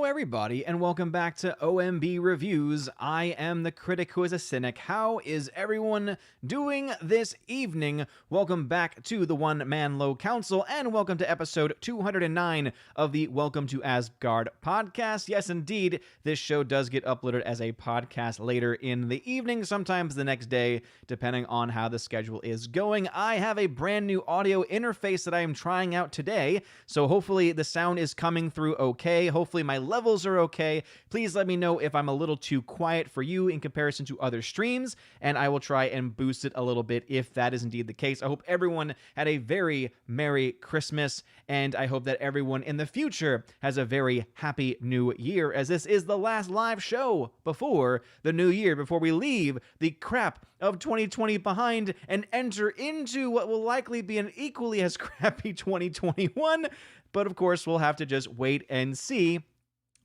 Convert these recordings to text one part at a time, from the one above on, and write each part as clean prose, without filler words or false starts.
Hello everybody, and welcome back to OMB Reviews. I am the critic who is a cynic. How is everyone doing this evening? Welcome back to the One Man Low Council, and welcome to episode 209 of the Welcome to Asgard podcast. Yes, indeed, this show does get uploaded as a podcast later in the evening, sometimes the next day, depending on how the schedule is going. I have a brand new audio interface that I am trying out today, so hopefully the sound is coming through okay. Hopefully my levels are okay. Please let me know if I'm a little too quiet for you in comparison to other streams, and I will try and boost it a little bit if that is indeed the case. I hope everyone had a very Merry Christmas, and I hope that everyone in the future has a very Happy New Year, as this is the last live show before the new year, before we leave the crap of 2020 behind and enter into what will likely be an equally as crappy 2021. But of course, we'll have to just wait and see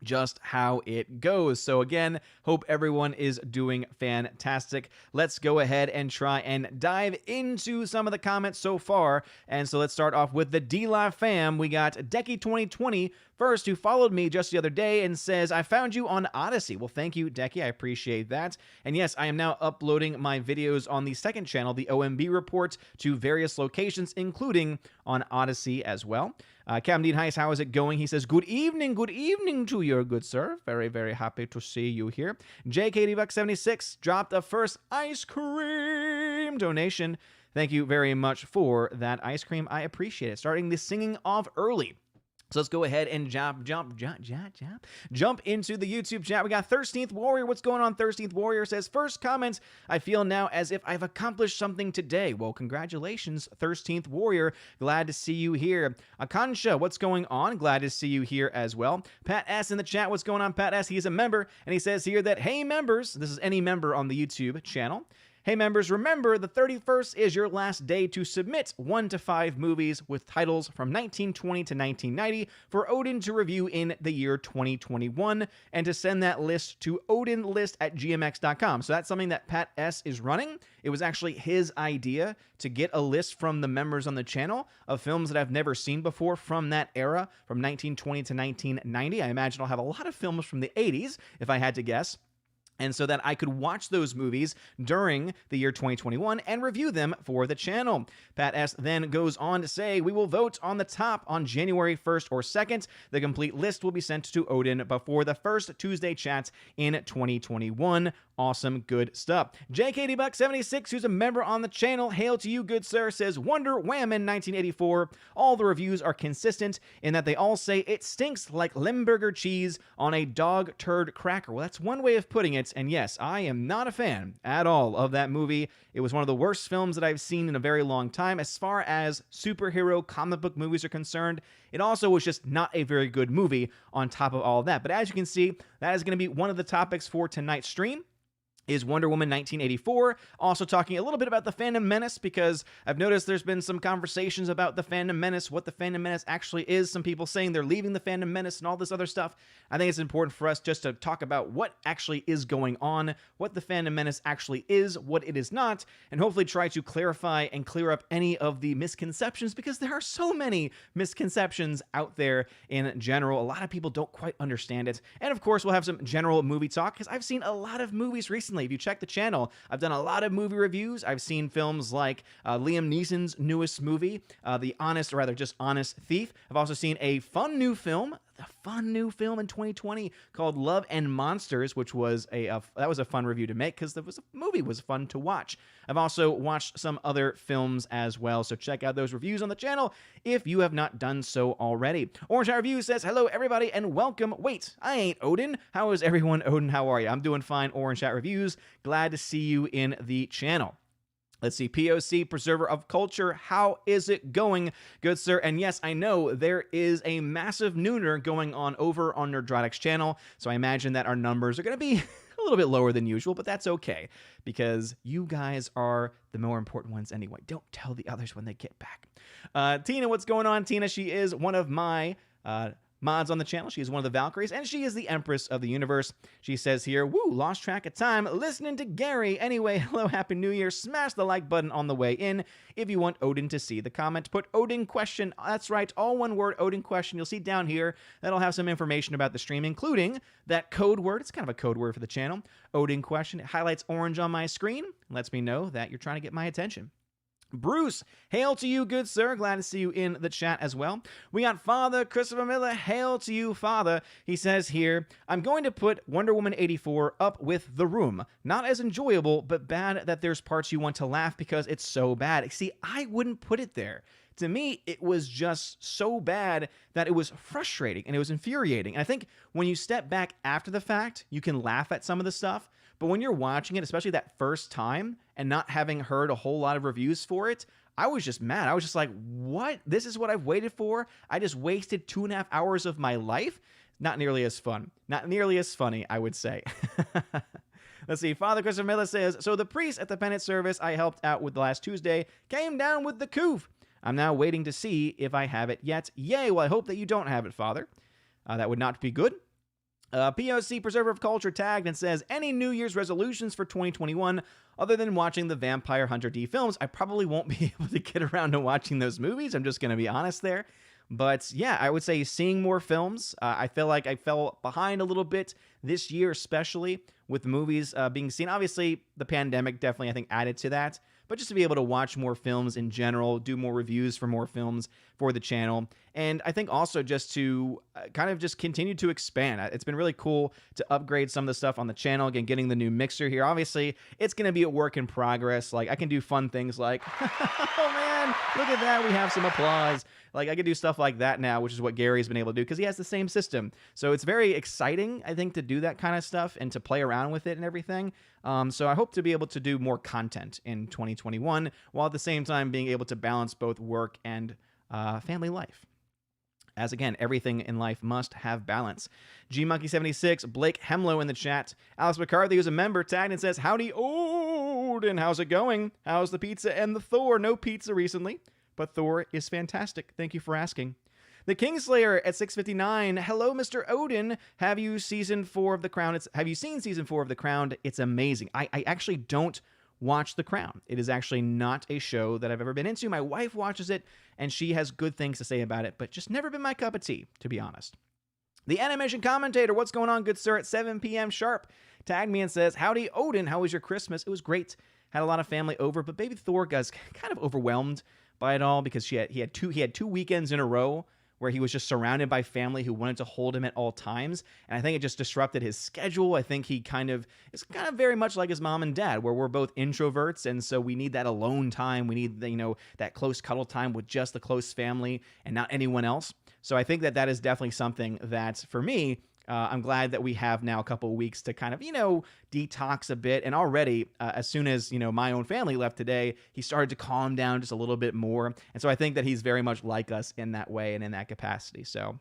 just how it goes. So again, hope everyone is doing fantastic. Let's go ahead and try and dive into some of the comments so far. And so let's start off with the D-Live fam. We got Decky2020 first, who followed me just the other day and says, I found you on Odyssey. Well, thank you, Decky. I appreciate that. And yes, I am now uploading my videos on the second channel, the OMB Report, to various locations, including on Odyssey as well. Captain Dean Heiss, how is it going? He says, good evening to you, good sir. Very, very happy to see you here. JKDBuck76 dropped the first ice cream donation. Thank you very much for that ice cream. I appreciate it. Starting the singing off early. So let's go ahead and jump into the YouTube chat. We got 13th Warrior. What's going on? 13th Warrior says, first comments, I feel now as if I've accomplished something today. Well, congratulations, 13th Warrior. Glad to see you here. Akansha, what's going on? Glad to see you here as well. Pat S in the chat. What's going on, Pat S? He's a member, and he says here that, hey, members, this is any member on the YouTube channel. Hey members, remember the 31st is your last day to submit 1 to 5 movies with titles from 1920 to 1990 for Odin to review in the year 2021, and to send that list to odinlist@gmx.com. So that's something that Pat S is running. It was actually his idea to get a list from the members on the channel of films that I've never seen before from that era, from 1920 to 1990. I imagine I'll have a lot of films from the 80s, if I had to guess. And so that I could watch those movies during the year 2021 and review them for the channel. Pat S. then goes on to say, we will vote on the top on January 1st or 2nd. The complete list will be sent to Odin before the first Tuesday chat in 2021. Awesome, good stuff. JKDBuck76, who's a member on the channel, hail to you, good sir, says, Wonder Whammon 1984. All the reviews are consistent in that they all say it stinks like Limburger cheese on a dog turd cracker. Well, that's one way of putting it. And yes, I am not a fan at all of that movie. It was one of the worst films that I've seen in a very long time. As far as superhero comic book movies are concerned, it also was just not a very good movie on top of all of that. But as you can see, that is going to be one of the topics for tonight's stream. Is Wonder Woman 1984. Also talking a little bit about the Fandom Menace, because I've noticed there's been some conversations about the Fandom Menace, what the Fandom Menace actually is. Some people saying they're leaving the Fandom Menace and all this other stuff. I think it's important for us just to talk about what actually is going on, what the Fandom Menace actually is, what it is not, and hopefully try to clarify and clear up any of the misconceptions, because there are so many misconceptions out there in general. A lot of people don't quite understand it. And of course, we'll have some general movie talk, because I've seen a lot of movies recently. If you check the channel, I've done a lot of movie reviews. I've seen films like Liam Neeson's newest movie, The Honest, or rather just Honest Thief. I've also seen a fun new film in 2020 called Love and Monsters, which was that was a fun review to make because the movie was fun to watch. I've also watched some other films as well, so check out those reviews on the channel if you have not done so already. Orange Eye Reviews says, hello everybody and welcome. Wait, I ain't Odin. How is everyone? Odin, how are you? I'm doing fine, Orange Chat Reviews. Glad to see you in the channel. Let's see, POC, Preserver of Culture, how is it going, good sir? And yes, I know there is a massive nooner going on over on Nerdrotic's channel, so I imagine that our numbers are going to be a little bit lower than usual, but that's okay, because you guys are the more important ones anyway. Don't tell the others when they get back. Tina, what's going on? Tina, she is one of my mods on the channel. She is one of the Valkyries, and she is the Empress of the Universe. She says here, woo, lost track of time listening to Gary. Anyway, hello, Happy New Year. Smash the like button on the way in. If you want Odin to see the comment, put Odin question. That's right, all one word, Odin question. You'll see down here that'll have some information about the stream, including that code word. It's kind of a code word for the channel. Odin question. It highlights orange on my screen. Lets me know that you're trying to get my attention. Bruce, hail to you, good sir. Glad to see you in the chat as well. We got Father Christopher Miller. Hail to you, Father. He says here, I'm going to put Wonder Woman 84 up with The Room. Not as enjoyable, but bad that there's parts you want to laugh because it's so bad. See, I wouldn't put it there. To me, it was just so bad that it was frustrating and it was infuriating. And I think when you step back after the fact, you can laugh at some of the stuff. But when you're watching it, especially that first time, and not having heard a whole lot of reviews for it, I was just mad. I was just like, what? This is what I've waited for? I just wasted 2.5 hours of my life? Not nearly as fun. Not nearly as funny, I would say. Let's see. Father Christopher Miller says, so the priest at the penance service I helped out with last Tuesday came down with the coof. I'm now waiting to see if I have it yet. Yay, well, I hope that you don't have it, Father. That would not be good. POC Preserver of Culture tagged and says, any New Year's resolutions for 2021 other than watching the Vampire Hunter D films? I probably won't be able to get around to watching those movies. I'm just going to be honest there. But yeah, I would say seeing more films. I feel like I fell behind a little bit this year, especially with movies being seen. Obviously, the pandemic definitely, I think, added to that. But just to be able to watch more films in general, do more reviews for more films for the channel. And I think also just to kind of just continue to expand. It's been really cool to upgrade some of the stuff on the channel. Again, getting the new mixer here. Obviously, it's going to be a work in progress. Like, I can do fun things like, oh man, look at that. We have some applause. Like, I can do stuff like that now, which is what Gary's been able to do because he has the same system. So it's very exciting, I think, to do that kind of stuff and to play around with it and everything. So I hope to be able to do more content in 2021 while at the same time being able to balance both work and family life. As again, everything in life must have balance. GMonkey76, Blake Hemlow in the chat. Alex McCarthy, who's a member, tagged and says, howdy, Odin. How's it going? How's the pizza and the Thor? No pizza recently, but Thor is fantastic. Thank you for asking. The Kingslayer at 659. Hello, Mr. Odin. Have you season 4 of The Crown? Have you seen season 4 of The Crown? It's amazing. I actually don't watch The Crown. It is actually not a show that I've ever been into. My wife watches it, and she has good things to say about it, but just never been my cup of tea, to be honest. The Animation Commentator, what's going on, good sir, at 7 p.m. sharp, tagged me and says, howdy, Odin. How was your Christmas? It was great. Had a lot of family over, but baby Thor got kind of overwhelmed by it all because he had two weekends in a row where he was just surrounded by family who wanted to hold him at all times. And I think it just disrupted his schedule. I think it's kind of very much like his mom and dad, where we're both introverts. And so we need that alone time. We need, that close cuddle time with just the close family and not anyone else. So I think that is definitely something that, for me, I'm glad that we have now a couple of weeks to kind of, detox a bit. And already, as soon as, my own family left today, he started to calm down just a little bit more. And so I think that he's very much like us in that way and in that capacity. So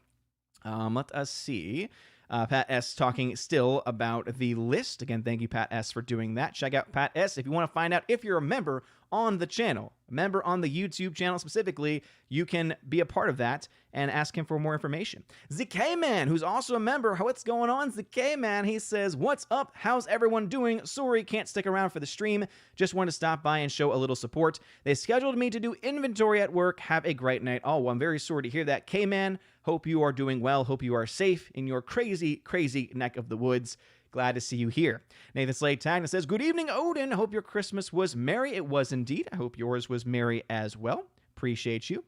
let us see. Pat S. talking still about the list. Again, thank you, Pat S., for doing that. Check out Pat S. if you want to find out if you're a member on the channel. A member on the YouTube channel specifically, you can be a part of that and ask him for more information. ZK-Man, who's also a member. What's going on, ZK-Man? He says, what's up? How's everyone doing? Sorry, can't stick around for the stream. Just wanted to stop by and show a little support. They scheduled me to do inventory at work. Have a great night. Oh, well, I'm very sorry to hear that, K-Man. Hope you are doing well. Hope you are safe in your crazy, crazy neck of the woods. Glad to see you here. Nathan Slade tagged and says, good evening, Odin. Hope your Christmas was merry. It was indeed. I hope yours was merry as well. Appreciate you.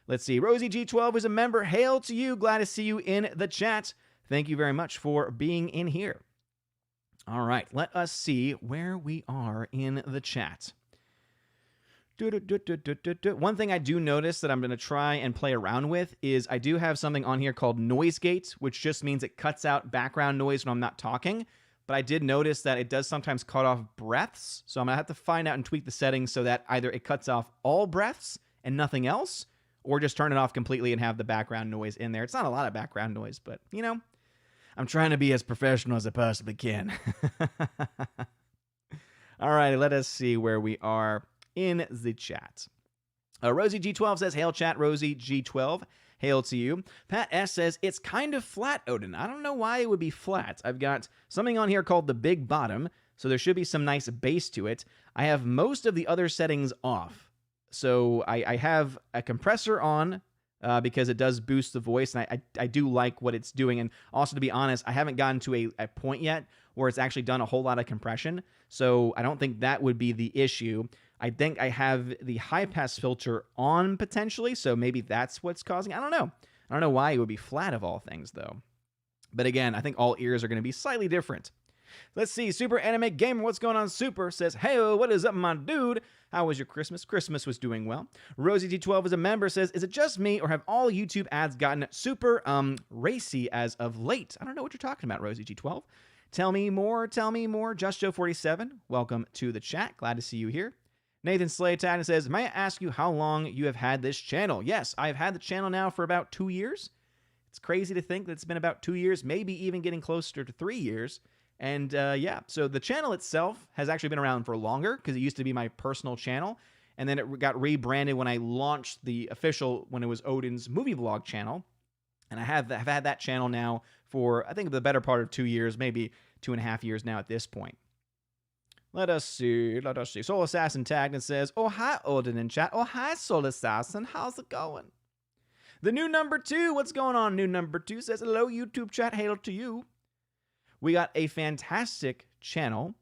Let's see. Rosie G12 is a member. Hail to you. Glad to see you in the chat. Thank you very much for being in here. All right. Let us see where we are in the chat. One thing I do notice that I'm going to try and play around with is I do have something on here called noise gate, which just means it cuts out background noise when I'm not talking. But I did notice that it does sometimes cut off breaths. So I'm going to have to find out and tweak the settings so that either it cuts off all breaths and nothing else, or just turn it off completely and have the background noise in there. It's not a lot of background noise, but, I'm trying to be as professional as I possibly can. All right, let us see where we are in the chat. Rosie G12 says, hail chat, Rosie G12. Hail to you. Pat S says, it's kind of flat, Odin. I don't know why it would be flat. I've got something on here called the big bottom, so there should be some nice bass to it. I have most of the other settings off. So I have a compressor on because it does boost the voice, and I do like what it's doing. And also, to be honest, I haven't gotten to a point yet where it's actually done a whole lot of compression, so I don't think that would be the issue. I think I have the high-pass filter on potentially, so maybe that's what's causing. I don't know. I don't know why it would be flat of all things, though. But again, I think all ears are going to be slightly different. Let's see. Super Anime Gamer, what's going on? Super says, hey, what is up, my dude? How was your Christmas? Christmas was doing well. Rosie T12 is a member, says, is it just me, or have all YouTube ads gotten super racy as of late? I don't know what you're talking about, Rosie G12. Tell me more. Tell me more. JustJoe47, welcome to the chat. Glad to see you here. Nathan Slayton says, may I ask you how long you have had this channel? Yes, I've had the channel now for about 2 years. It's crazy to think that it's been about 2 years, maybe even getting closer to 3 years. And yeah, so the channel itself has actually been around for longer because it used to be my personal channel. And then it got rebranded when I launched the official, when it was Odin's movie vlog channel. And I have had that channel now for, I think, the better part of 2 years, maybe 2.5 years now at this point. Let us see. Soul Assassin tagged and says, oh, hi, Odin in chat. Oh, hi, Soul Assassin. How's it going? The new number 2. What's going on, new number 2? Says, hello, YouTube chat. Hail to you. We got a fantastic channel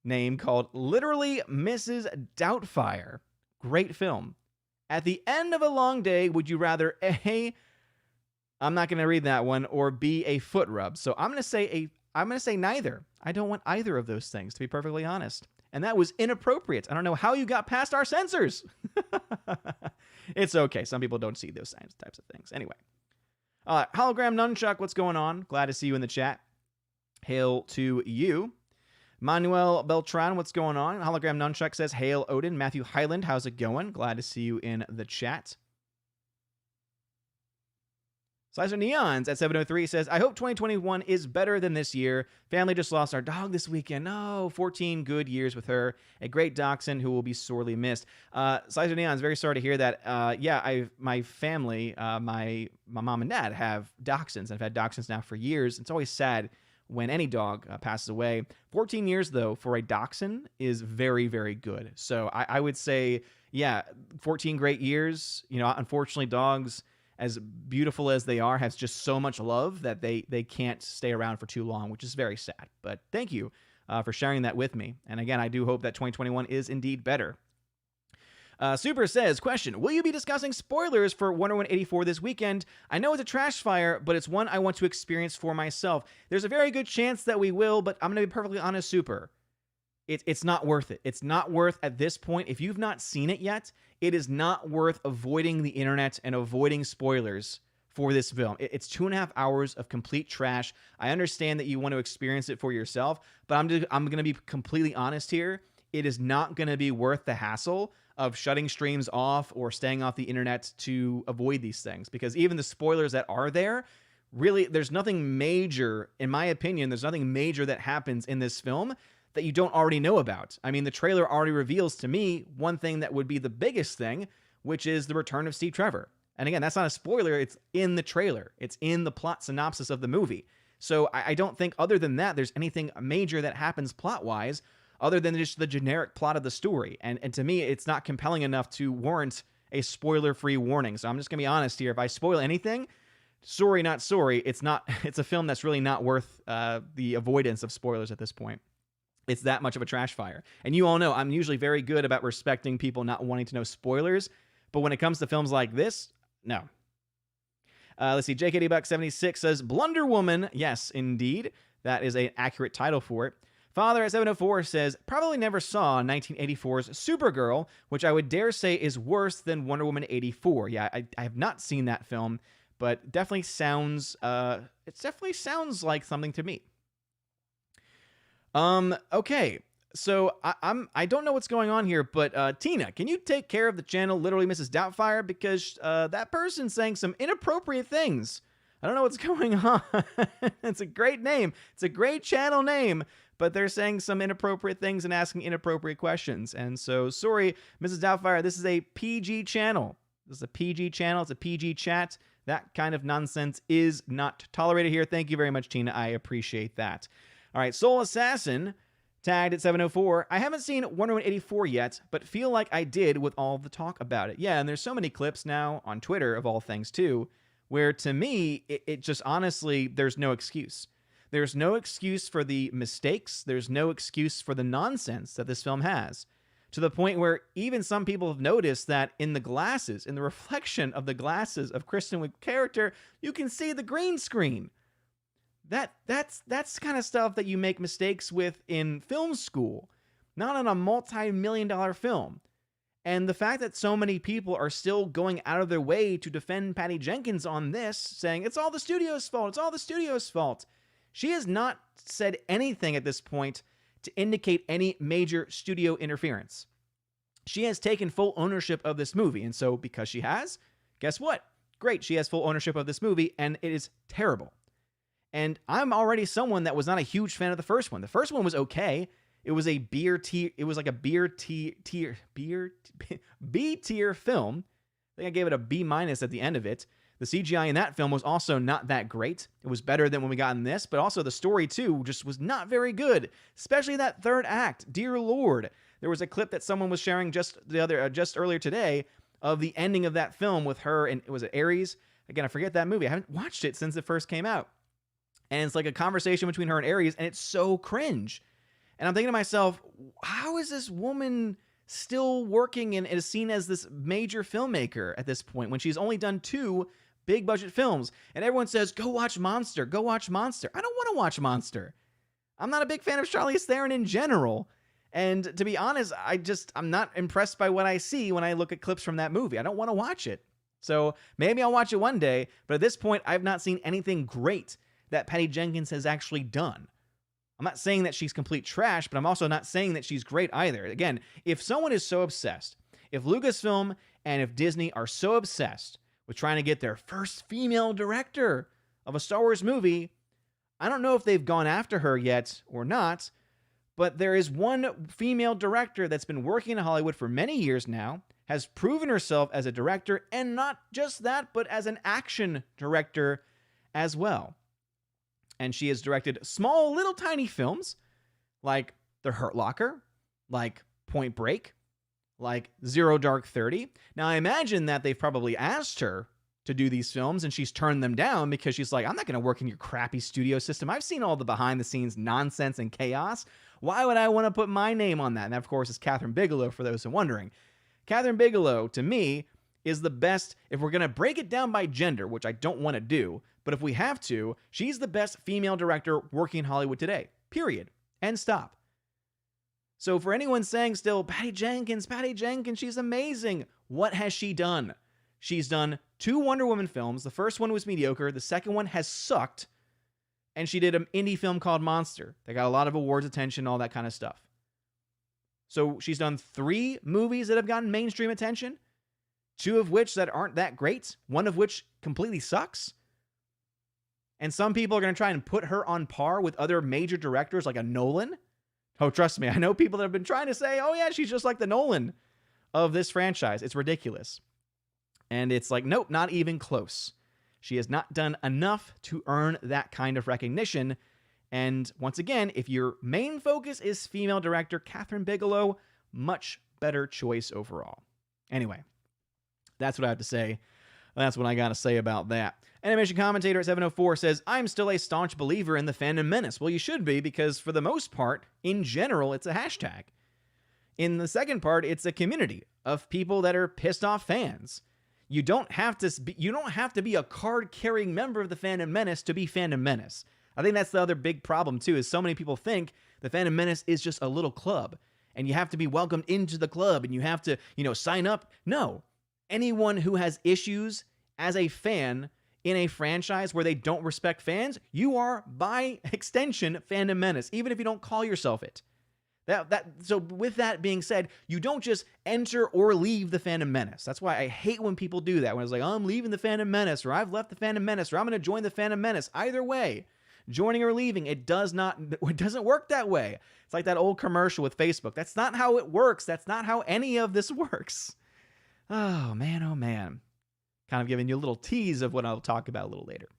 name called Literally Mrs. Doubtfire. Great film. At the end of a long day, would you rather A, I'm not going to read that one, or B, a foot rub? So I'm going to say neither. I don't want either of those things, to be perfectly honest. And that was inappropriate. I don't know how you got past our censors. It's okay. Some people don't see those types of things. Anyway. Hologram Nunchuck, what's going on? Glad to see you in the chat. Hail to you. Manuel Beltran, what's going on? Hologram Nunchuck says, hail Odin. Matthew Highland, how's it going? Glad to see you in the chat. Slicer Neons at 703 says, I hope 2021 is better than this year. Family just lost our dog this weekend. No, 14 good years with her. A great dachshund who will be sorely missed. Slicer Neons, very sorry to hear that. Yeah, my family, my mom and dad have dachshunds. I've had dachshunds now for years. It's always sad when any dog passes away. 14 years, though, for a dachshund is very, very good. So I would say, yeah, 14 great years. You know, unfortunately, dogs, as beautiful as they are, has just so much love that they can't stay around for too long, which is very sad. But thank you for sharing that with me. And again, I do hope that 2021 is indeed better. Super says, question, will you be discussing spoilers for Wonder Woman 84 this weekend? I know it's a trash fire, but it's one I want to experience for myself. There's a very good chance that we will, but I'm going to be perfectly honest, Super. It's not worth it. It's not worth, at this point, if you've not seen it yet, it is not worth avoiding the internet and avoiding spoilers for this film. It's 2.5 hours of complete trash. I understand that you want to experience it for yourself, but I'm going to be completely honest here. It is not going to be worth the hassle of shutting streams off or staying off the internet to avoid these things, because even the spoilers that are there, really, there's nothing major, in my opinion, there's nothing major that happens in this film that you don't already know about. I mean, the trailer already reveals to me one thing that would be the biggest thing, which is the return of Steve Trevor. And again, that's not a spoiler. It's in the trailer. It's in the plot synopsis of the movie. So I don't think, other than that, there's anything major that happens plot-wise other than just the generic plot of the story. And to me, it's not compelling enough to warrant a spoiler-free warning. So I'm just going to be honest here. If I spoil anything, sorry, not sorry. It's a film that's really not worth the avoidance of spoilers at this point. It's that much of a trash fire. And you all know I'm usually very good about respecting people not wanting to know spoilers. But when it comes to films like this, no. Let's see. JKD-Buck76 says, Blunder Woman. Yes, indeed. That is an accurate title for it. Father at 704 says, probably never saw 1984's Supergirl, which I would dare say is worse than Wonder Woman 84. Yeah, I have not seen that film, but definitely sounds, it definitely sounds like something to me. Okay, so I don't know what's going on here, but Tina, can you take care of the channel Literally Mrs. Doubtfire, because that person's saying some inappropriate things I don't know what's going on. It's a great name. It's a great channel name, but they're saying some inappropriate things and asking inappropriate questions. And so, sorry, Mrs. Doubtfire, this is a PG channel. This is a PG channel. It's a PG chat. That kind of nonsense is not tolerated here. Thank you very much, Tina. I appreciate that. All right, Soul Assassin tagged at 704. I haven't seen Wonder Woman 84 yet, but feel like I did with all the talk about it. Yeah, and there's so many clips now on Twitter, of all things, too, where to me, it just honestly, there's no excuse. There's no excuse for the mistakes. There's no excuse for the nonsense that this film has. To the point where even some people have noticed that in the glasses, in the reflection of the glasses of Kristen Wiig's character, you can see the green screen. That's the kind of stuff that you make mistakes with in film school, not on a multi-million-dollar film. And the fact that so many people are still going out of their way to defend Patty Jenkins on this, saying, it's all the studio's fault, it's all the studio's fault. She has not said anything at this point to indicate any major studio interference. She has taken full ownership of this movie, and so because she has, guess what? Great, she has full ownership of this movie, and it is terrible. And I'm already someone that was not a huge fan of the first one. The first one was okay. It was a B tier film. I think I gave it a B- at the end of it. The CGI in that film was also not that great. It was better than when we got in this, but also the story too just was not very good, especially that third act. Dear Lord, there was a clip that someone was sharing just earlier today of the ending of that film with her and was it Ares? Again, I forget that movie. I haven't watched it since it first came out. And it's like a conversation between her and Ares, and it's so cringe. And I'm thinking to myself, how is this woman still working and is seen as this major filmmaker at this point when she's only done 2 big budget films? And everyone says, go watch Monster, go watch Monster. I don't want to watch Monster. I'm not a big fan of Charlize Theron in general. And to be honest, I'm not impressed by what I see when I look at clips from that movie. I don't want to watch it. So maybe I'll watch it one day, but at this point, I've not seen anything great that Patty Jenkins has actually done. I'm not saying that she's complete trash, but I'm also not saying that she's great either. Again, if someone is so obsessed, if Lucasfilm and if Disney are so obsessed with trying to get their first female director of a Star Wars movie, I don't know if they've gone after her yet or not, but there is one female director that's been working in Hollywood for many years now, has proven herself as a director, and not just that, but as an action director as well. And she has directed small, little, tiny films like The Hurt Locker, like Point Break, like Zero Dark 30. Now, I imagine that they've probably asked her to do these films, and she's turned them down because she's like, I'm not going to work in your crappy studio system. I've seen all the behind-the-scenes nonsense and chaos. Why would I want to put my name on that? And that, of course, is Catherine Bigelow, for those who are wondering. Catherine Bigelow, to me, is the best, if we're going to break it down by gender, which I don't want to do, but if we have to, she's the best female director working in Hollywood today. Period. End stop. So for anyone saying still, Patty Jenkins, she's amazing. What has she done? She's done 2 Wonder Woman films. The first one was mediocre. The second one has sucked. And she did an indie film called Monster. They got a lot of awards attention, all that kind of stuff. So she's done 3 movies that have gotten mainstream attention. 2 of which that aren't that great. 1 of which completely sucks. And some people are going to try and put her on par with other major directors like a Nolan. Oh, trust me, I know people that have been trying to say, oh yeah, she's just like the Nolan of this franchise. It's ridiculous. And it's like, nope, not even close. She has not done enough to earn that kind of recognition. And once again, if your main focus is female director Catherine Bigelow, much better choice overall. Anyway, that's what I have to say. That's what I got to say about that. Animation Commentator at 704 says, I'm still a staunch believer in the Fandom Menace. Well, you should be, because for the most part, in general, it's a hashtag. In the second part, it's a community of people that are pissed off fans. You don't have to be a card-carrying member of the Fandom Menace to be Fandom Menace. I think that's the other big problem, too, is so many people think the Fandom Menace is just a little club, and you have to be welcomed into the club, and you have to, sign up. No. Anyone who has issues as a fan in a franchise where they don't respect fans, you are, by extension, Fandom Menace, even if you don't call yourself it. So with that being said, you don't just enter or leave the Fandom Menace. That's why I hate when people do that. When it's like, oh, I'm leaving the Fandom Menace, or I've left the Fandom Menace, or I'm going to join the Fandom Menace. Either way, joining or leaving, it doesn't work that way. It's like that old commercial with Facebook. That's not how it works. That's not how any of this works. Oh man. Kind of giving you a little tease of what I'll talk about a little later.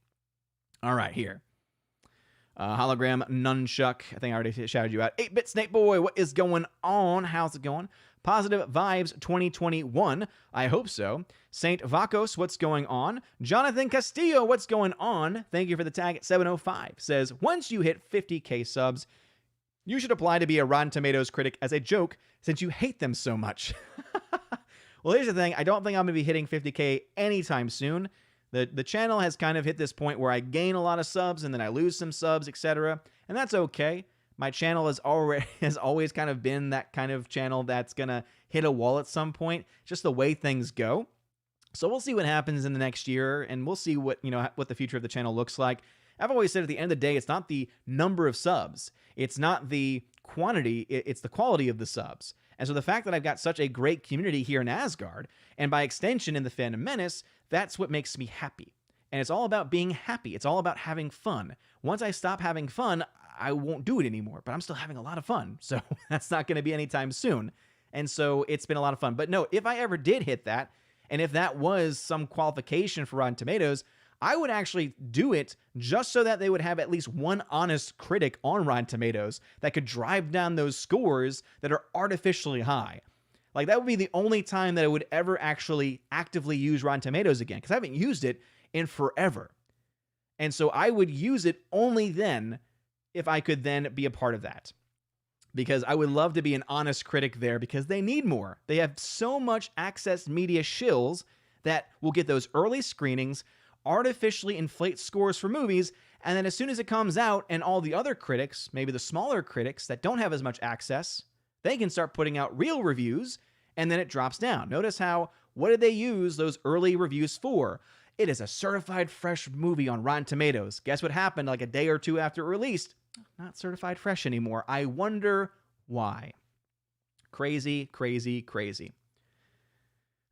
All right, here. Hologram Nunchuck. I think I already shouted you out. 8-Bit Snake Boy, what is going on? How's it going? Positive Vibes 2021. I hope so. Saint Vacos, what's going on? Jonathan Castillo, what's going on? Thank you for the tag at 705. Says, once you hit 50K subs, you should apply to be a Rotten Tomatoes critic as a joke since you hate them so much. Well, here's the thing. I don't think I'm going to be hitting 50K anytime soon. The channel has kind of hit this point where I gain a lot of subs and then I lose some subs, etc. And that's okay. My channel has always kind of been that kind of channel that's going to hit a wall at some point. Just the way things go. So we'll see what happens in the next year, and we'll see what the future of the channel looks like. I've always said at the end of the day, it's not the number of subs. It's not the quantity, it's the quality of the subs. And so the fact that I've got such a great community here in Asgard, and by extension in the Fandom Menace, that's what makes me happy. And it's all about being happy. It's all about having fun. Once I stop having fun, I won't do it anymore, but I'm still having a lot of fun. So that's not going to be anytime soon. And so it's been a lot of fun. But no, if I ever did hit that, and if that was some qualification for Rotten Tomatoes, I would actually do it just so that they would have at least one honest critic on Rotten Tomatoes that could drive down those scores that are artificially high. Like, that would be the only time that I would ever actually actively use Rotten Tomatoes again, because I haven't used it in forever. And so I would use it only then if I could then be a part of that. Because I would love to be an honest critic there, because they need more. They have so much access media shills that will get those early screenings, artificially inflate scores for movies, and then as soon as it comes out and all the other critics, maybe the smaller critics that don't have as much access, they can start putting out real reviews, and then it drops down. Notice how, what did they use those early reviews for? It is a certified fresh movie on Rotten Tomatoes. Guess what happened like a day or two after it released? Not certified fresh anymore. I wonder why. Crazy, crazy, crazy.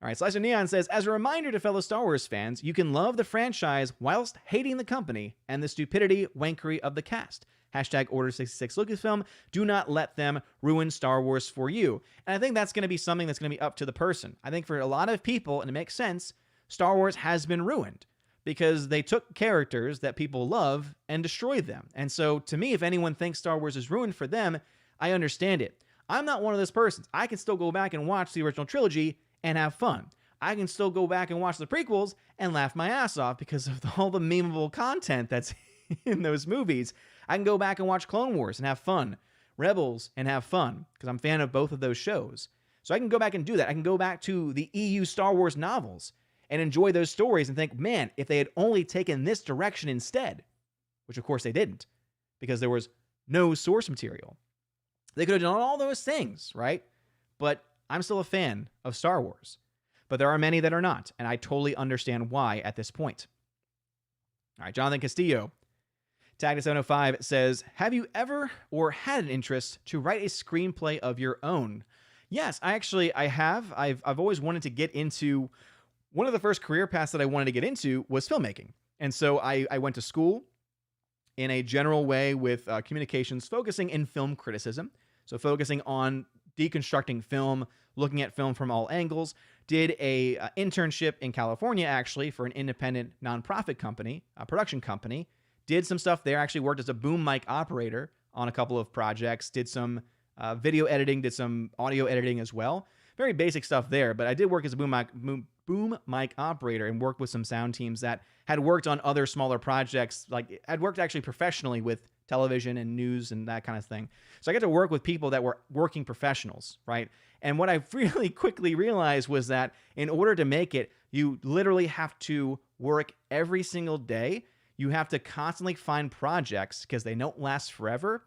All right, Slicer Neon says, as a reminder to fellow Star Wars fans, you can love the franchise whilst hating the company and the stupidity, wankery of the cast. Hashtag Order 66 Lucasfilm. Do not let them ruin Star Wars for you. And I think that's going to be something that's going to be up to the person. I think for a lot of people, and it makes sense, Star Wars has been ruined because they took characters that people love and destroyed them. And so to me, if anyone thinks Star Wars is ruined for them, I understand it. I'm not one of those persons. I can still go back and watch the original trilogy and have fun. I can still go back and watch the prequels and laugh my ass off because of all the memeable content that's in those movies. I can go back and watch Clone Wars and have fun, Rebels and have fun, because I'm a fan of both of those shows. So I can go back and do that. I can go back to the EU Star Wars novels and enjoy those stories and think, man, if they had only taken this direction instead, which of course they didn't, because there was no source material. They could have done all those things, right? But I'm still a fan of Star Wars. But there are many that are not, and I totally understand why at this point. All right, Jonathan Castillo, tagged at 705, says, have you ever or had an interest to write a screenplay of your own? Yes, I have. I've always wanted to get into, one of the first career paths that I wanted to get into was filmmaking. And so I went to school in a general way with communications, focusing in film criticism. So focusing on deconstructing film, looking at film from all angles. Did a internship in California, actually, for an independent nonprofit company, a production company. Did some stuff there, actually worked as a boom mic operator on a couple of projects. Did some video editing, did some audio editing as well. Very basic stuff there, but I did work as a boom mic operator and worked with some sound teams that had worked on other smaller projects. Like, I'd worked actually professionally with television and news and that kind of thing. So I got to work with people that were working professionals, right? And what I really quickly realized was that in order to make it, you literally have to work every single day. You have to constantly find projects because they don't last forever.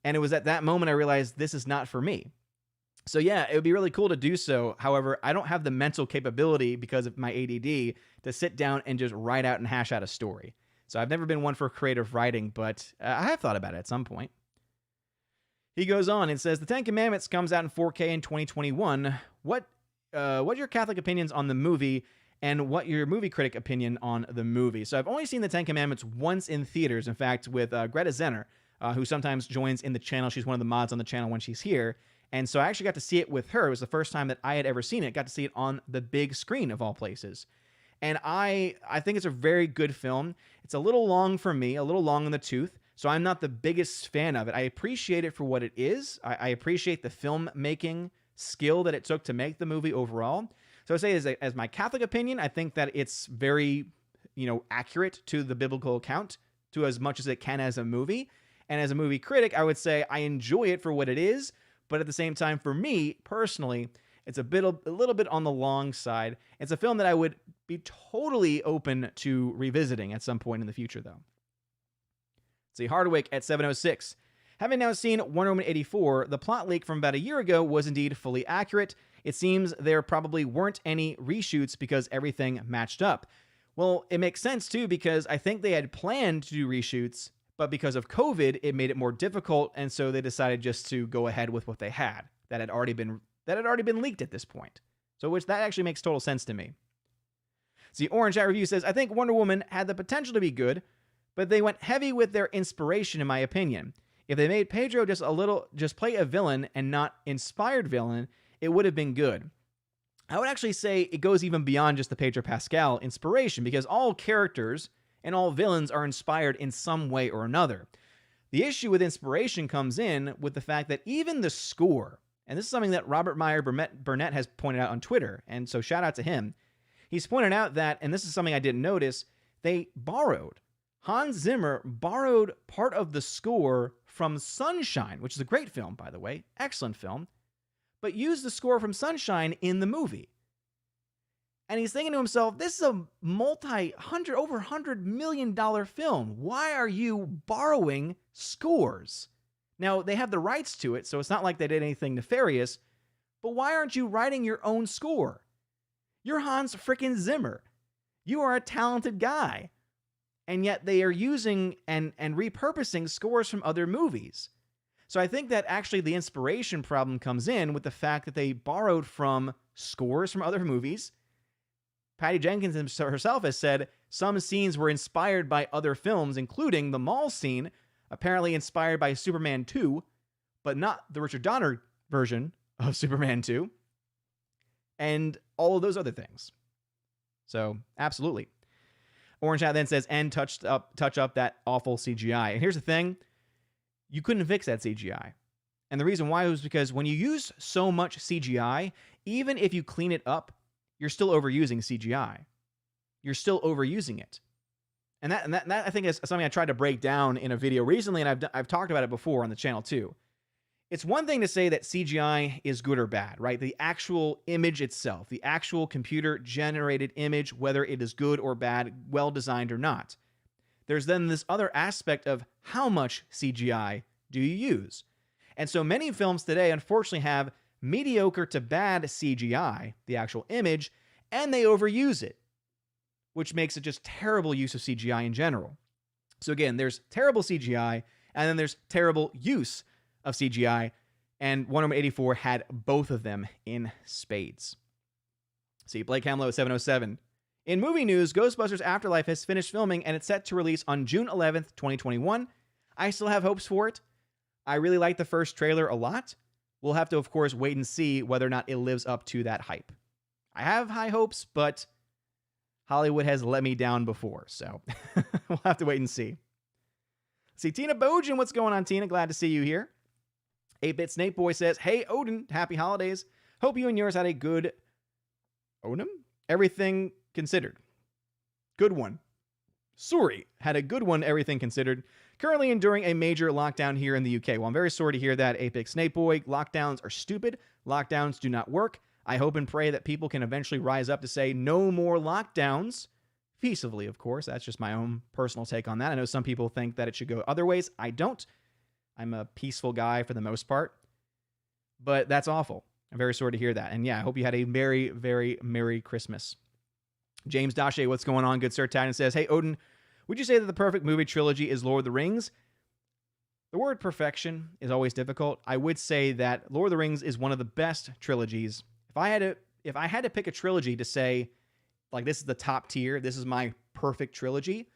And it was at that moment I realized this is not for me. So yeah, it would be really cool to do so. However, I don't have the mental capability because of my ADD to sit down and just write out and hash out a story. So I've never been one for creative writing, but I have thought about it at some point. He goes on and says, The Ten Commandments comes out in 4K in 2021. What are your Catholic opinions on the movie, and what your movie critic opinion on the movie? So I've only seen The Ten Commandments once in theaters, in fact, with Greta Zenner, who sometimes joins in the channel. She's one of the mods on the channel when she's here. And so I actually got to see it with her. It was the first time that I had ever seen it. Got to see it on the big screen of all places. And I think it's a very good film. It's a little long for me, a little long in the tooth. So I'm not the biggest fan of it. I appreciate it for what it is. I appreciate the filmmaking skill that it took to make the movie overall. So I say as my Catholic opinion, I think that it's very, accurate to the biblical account, to as much as it can as a movie. And as a movie critic, I would say I enjoy it for what it is. But at the same time, for me personally, it's a little bit on the long side. It's a film that I would be totally open to revisiting at some point in the future, though. See, Hardwick at 706. Having now seen Wonder Woman 84, the plot leak from about a year ago was indeed fully accurate. It seems there probably weren't any reshoots because everything matched up. Well, it makes sense, too, because I think they had planned to do reshoots, but because of COVID, it made it more difficult, and so they decided just to go ahead with what they had that had already been leaked at this point. So that actually makes total sense to me. See, Orange Chat Review says, I think Wonder Woman had the potential to be good, but they went heavy with their inspiration, in my opinion. If they made Pedro just play a villain and not inspired villain, it would have been good. I would actually say it goes even beyond just the Pedro Pascal inspiration, because all characters and all villains are inspired in some way or another. The issue with inspiration comes in with the fact that even the score, and this is something that Robert Meyer Burnett has pointed out on Twitter, and so shout out to him. He's pointed out that, and this is something I didn't notice, Hans Zimmer borrowed part of the score from Sunshine, which is a great film, by the way, excellent film, but used the score from Sunshine in the movie. And he's thinking to himself, this is a over $100 million film. Why are you borrowing scores? Now, they have the rights to it, so it's not like they did anything nefarious, but why aren't you writing your own score? You're Hans frickin' Zimmer. You are a talented guy. And yet they are using and repurposing scores from other movies. So I think that actually the inspiration problem comes in with the fact that they borrowed from scores from other movies. Patty Jenkins herself has said some scenes were inspired by other films, including the mall scene, apparently inspired by Superman 2, but not the Richard Donner version of Superman 2, and all of those other things. So, absolutely. Orange Hat then says, and touch up that awful CGI. And here's the thing, you couldn't fix that CGI. And the reason why was because when you use so much CGI, even if you clean it up, you're still overusing CGI. You're still overusing it. And that I think is something I tried to break down in a video recently, and I've talked about it before on the channel too. It's one thing to say that CGI is good or bad, right? The actual image itself, the actual computer-generated image, whether it is good or bad, well-designed or not. There's then this other aspect of how much CGI do you use? And so many films today, unfortunately, have mediocre to bad CGI, the actual image, and they overuse it, which makes it just terrible use of CGI in general. So again, there's terrible CGI, and then there's terrible use of CGI, and Wonder Woman 84 had both of them in spades. See, Blake Hamlow at 707. In movie news, Ghostbusters Afterlife has finished filming, and it's set to release on June 11th, 2021. I still have hopes for it. I really like the first trailer a lot. We'll have to, of course, wait and see whether or not it lives up to that hype. I have high hopes, but Hollywood has let me down before, so we'll have to wait and see. See, Tina Bojan, what's going on, Tina? Glad to see you here. 8-Bit Snake Boy says, hey, Odin, happy holidays. Hope you and yours had a good Onum? Everything considered. Good one. Suri had a good one, everything considered. Currently enduring a major lockdown here in the UK. Well, I'm very sorry to hear that, 8-Bit Snake Boy. Lockdowns are stupid. Lockdowns do not work. I hope and pray that people can eventually rise up to say no more lockdowns. Peaceably, of course. That's just my own personal take on that. I know some people think that it should go other ways. I don't. I'm a peaceful guy for the most part. But that's awful. I'm very sorry to hear that. And yeah, I hope you had a very, very Merry Christmas. James Dashe, what's going on? Good Sir Titan says, hey, Odin, would you say that the perfect movie trilogy is Lord of the Rings? The word perfection is always difficult. I would say that Lord of the Rings is one of the best trilogies. If I had to pick a trilogy to say, like, this is the top tier, this is my perfect trilogy,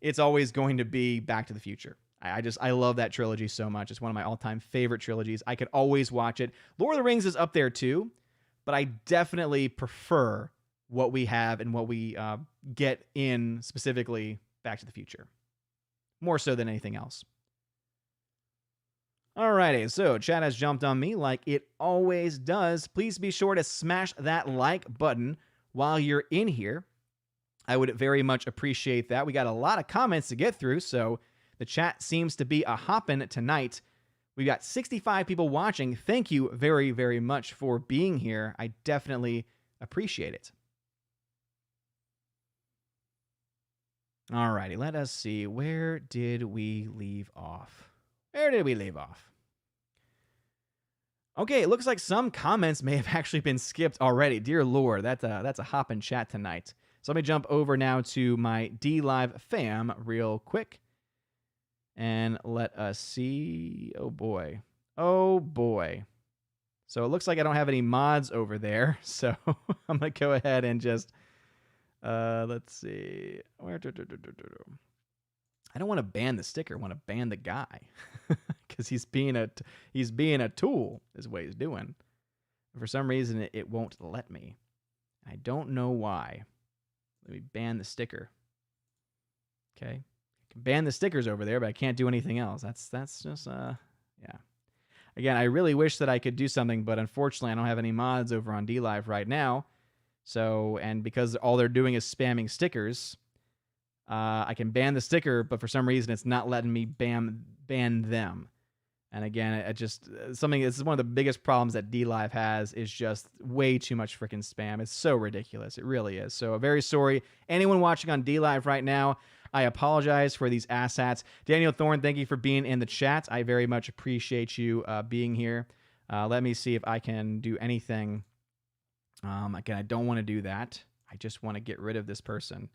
it's always going to be Back to the Future. I love that trilogy so much. It's one of my all-time favorite trilogies. I could always watch it. Lord of the Rings is up there too, but I definitely prefer what we have and what we get in specifically Back to the Future, more so than anything else. Alrighty, so chat has jumped on me like it always does. Please be sure to smash that like button while you're in here. I would very much appreciate that. We got a lot of comments to get through, so the chat seems to be a hoppin' tonight. We've got 65 people watching. Thank you very, very much for being here. I definitely appreciate it. Alrighty, let us see. Where did we leave off? Okay, it looks like some comments may have actually been skipped already. Dear Lord, that's a hoppin' chat tonight. So let me jump over now to my D-Live fam real quick. And let us see. Oh, boy. So it looks like I don't have any mods over there. So I'm going to go ahead and just, let's see. I don't want to ban the sticker. I want to ban the guy. Because he's being a tool is what he's doing. For some reason, it won't let me. I don't know why. Let me ban the sticker. Okay. I can ban the stickers over there, but I can't do anything else. That's just, yeah. Again, I really wish that I could do something, but unfortunately, I don't have any mods over on D-Live right now. So, and because all they're doing is spamming stickers, I can ban the sticker, but for some reason, it's not letting me ban them. And again, this is one of the biggest problems that D-Live has, is just way too much freaking spam. It's so ridiculous. It really is. So very sorry. Anyone watching on D-Live right now, I apologize for these asshats. Daniel Thorne, thank you for being in the chat. I very much appreciate you being here. Let me see if I can do anything. Again, I don't want to do that. I just want to get rid of this person.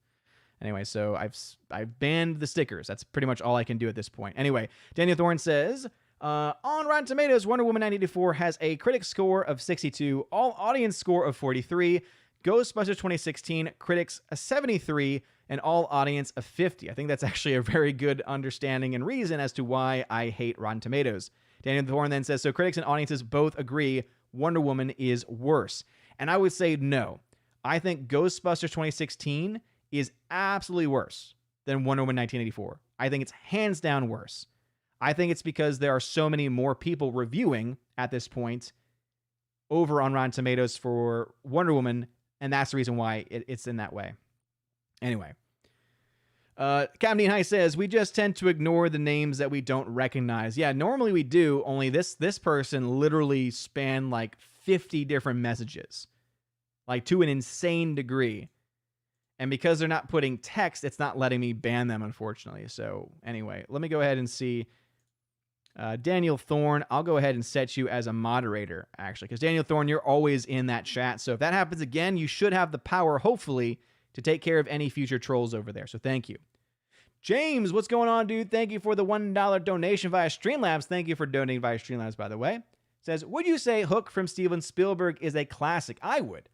Anyway, so I've banned the stickers. That's pretty much all I can do at this point. Anyway, Daniel Thorne says, on Rotten Tomatoes, Wonder Woman 1984 has a critic score of 62, all audience score of 43, Ghostbusters 2016 critics a 73, and all audience a 50. I think that's actually a very good understanding and reason as to why I hate Rotten Tomatoes. Daniel Thorne then says, so critics and audiences both agree Wonder Woman is worse. And I would say no. I think Ghostbusters 2016 is absolutely worse than Wonder Woman 1984. I think it's hands down worse. I think it's because there are so many more people reviewing at this point over on Rotten Tomatoes for Wonder Woman, and that's the reason why it's in that way. Anyway, Captain Dean High says, we just tend to ignore the names that we don't recognize. Yeah, normally we do, only this person literally spanned like 50 different messages, like to an insane degree. And because they're not putting text, it's not letting me ban them, unfortunately. So anyway, let me go ahead and see. Daniel Thorne, I'll go ahead and set you as a moderator, actually. Because Daniel Thorne, you're always in that chat. So if that happens again, you should have the power, hopefully, to take care of any future trolls over there. So thank you. James, what's going on, dude? Thank you for the $1 donation via Streamlabs. Thank you for donating via Streamlabs, by the way. Says, would you say Hook from Steven Spielberg is a classic? I would.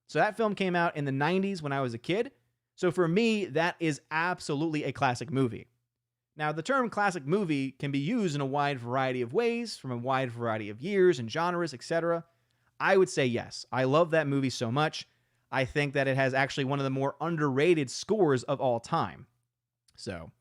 So that film came out in the 90s when I was a kid. So for me, that is absolutely a classic movie. Now, the term classic movie can be used in a wide variety of ways, from a wide variety of years and genres, etc. I would say yes. I love that movie so much. I think that it has actually one of the more underrated scores of all time. So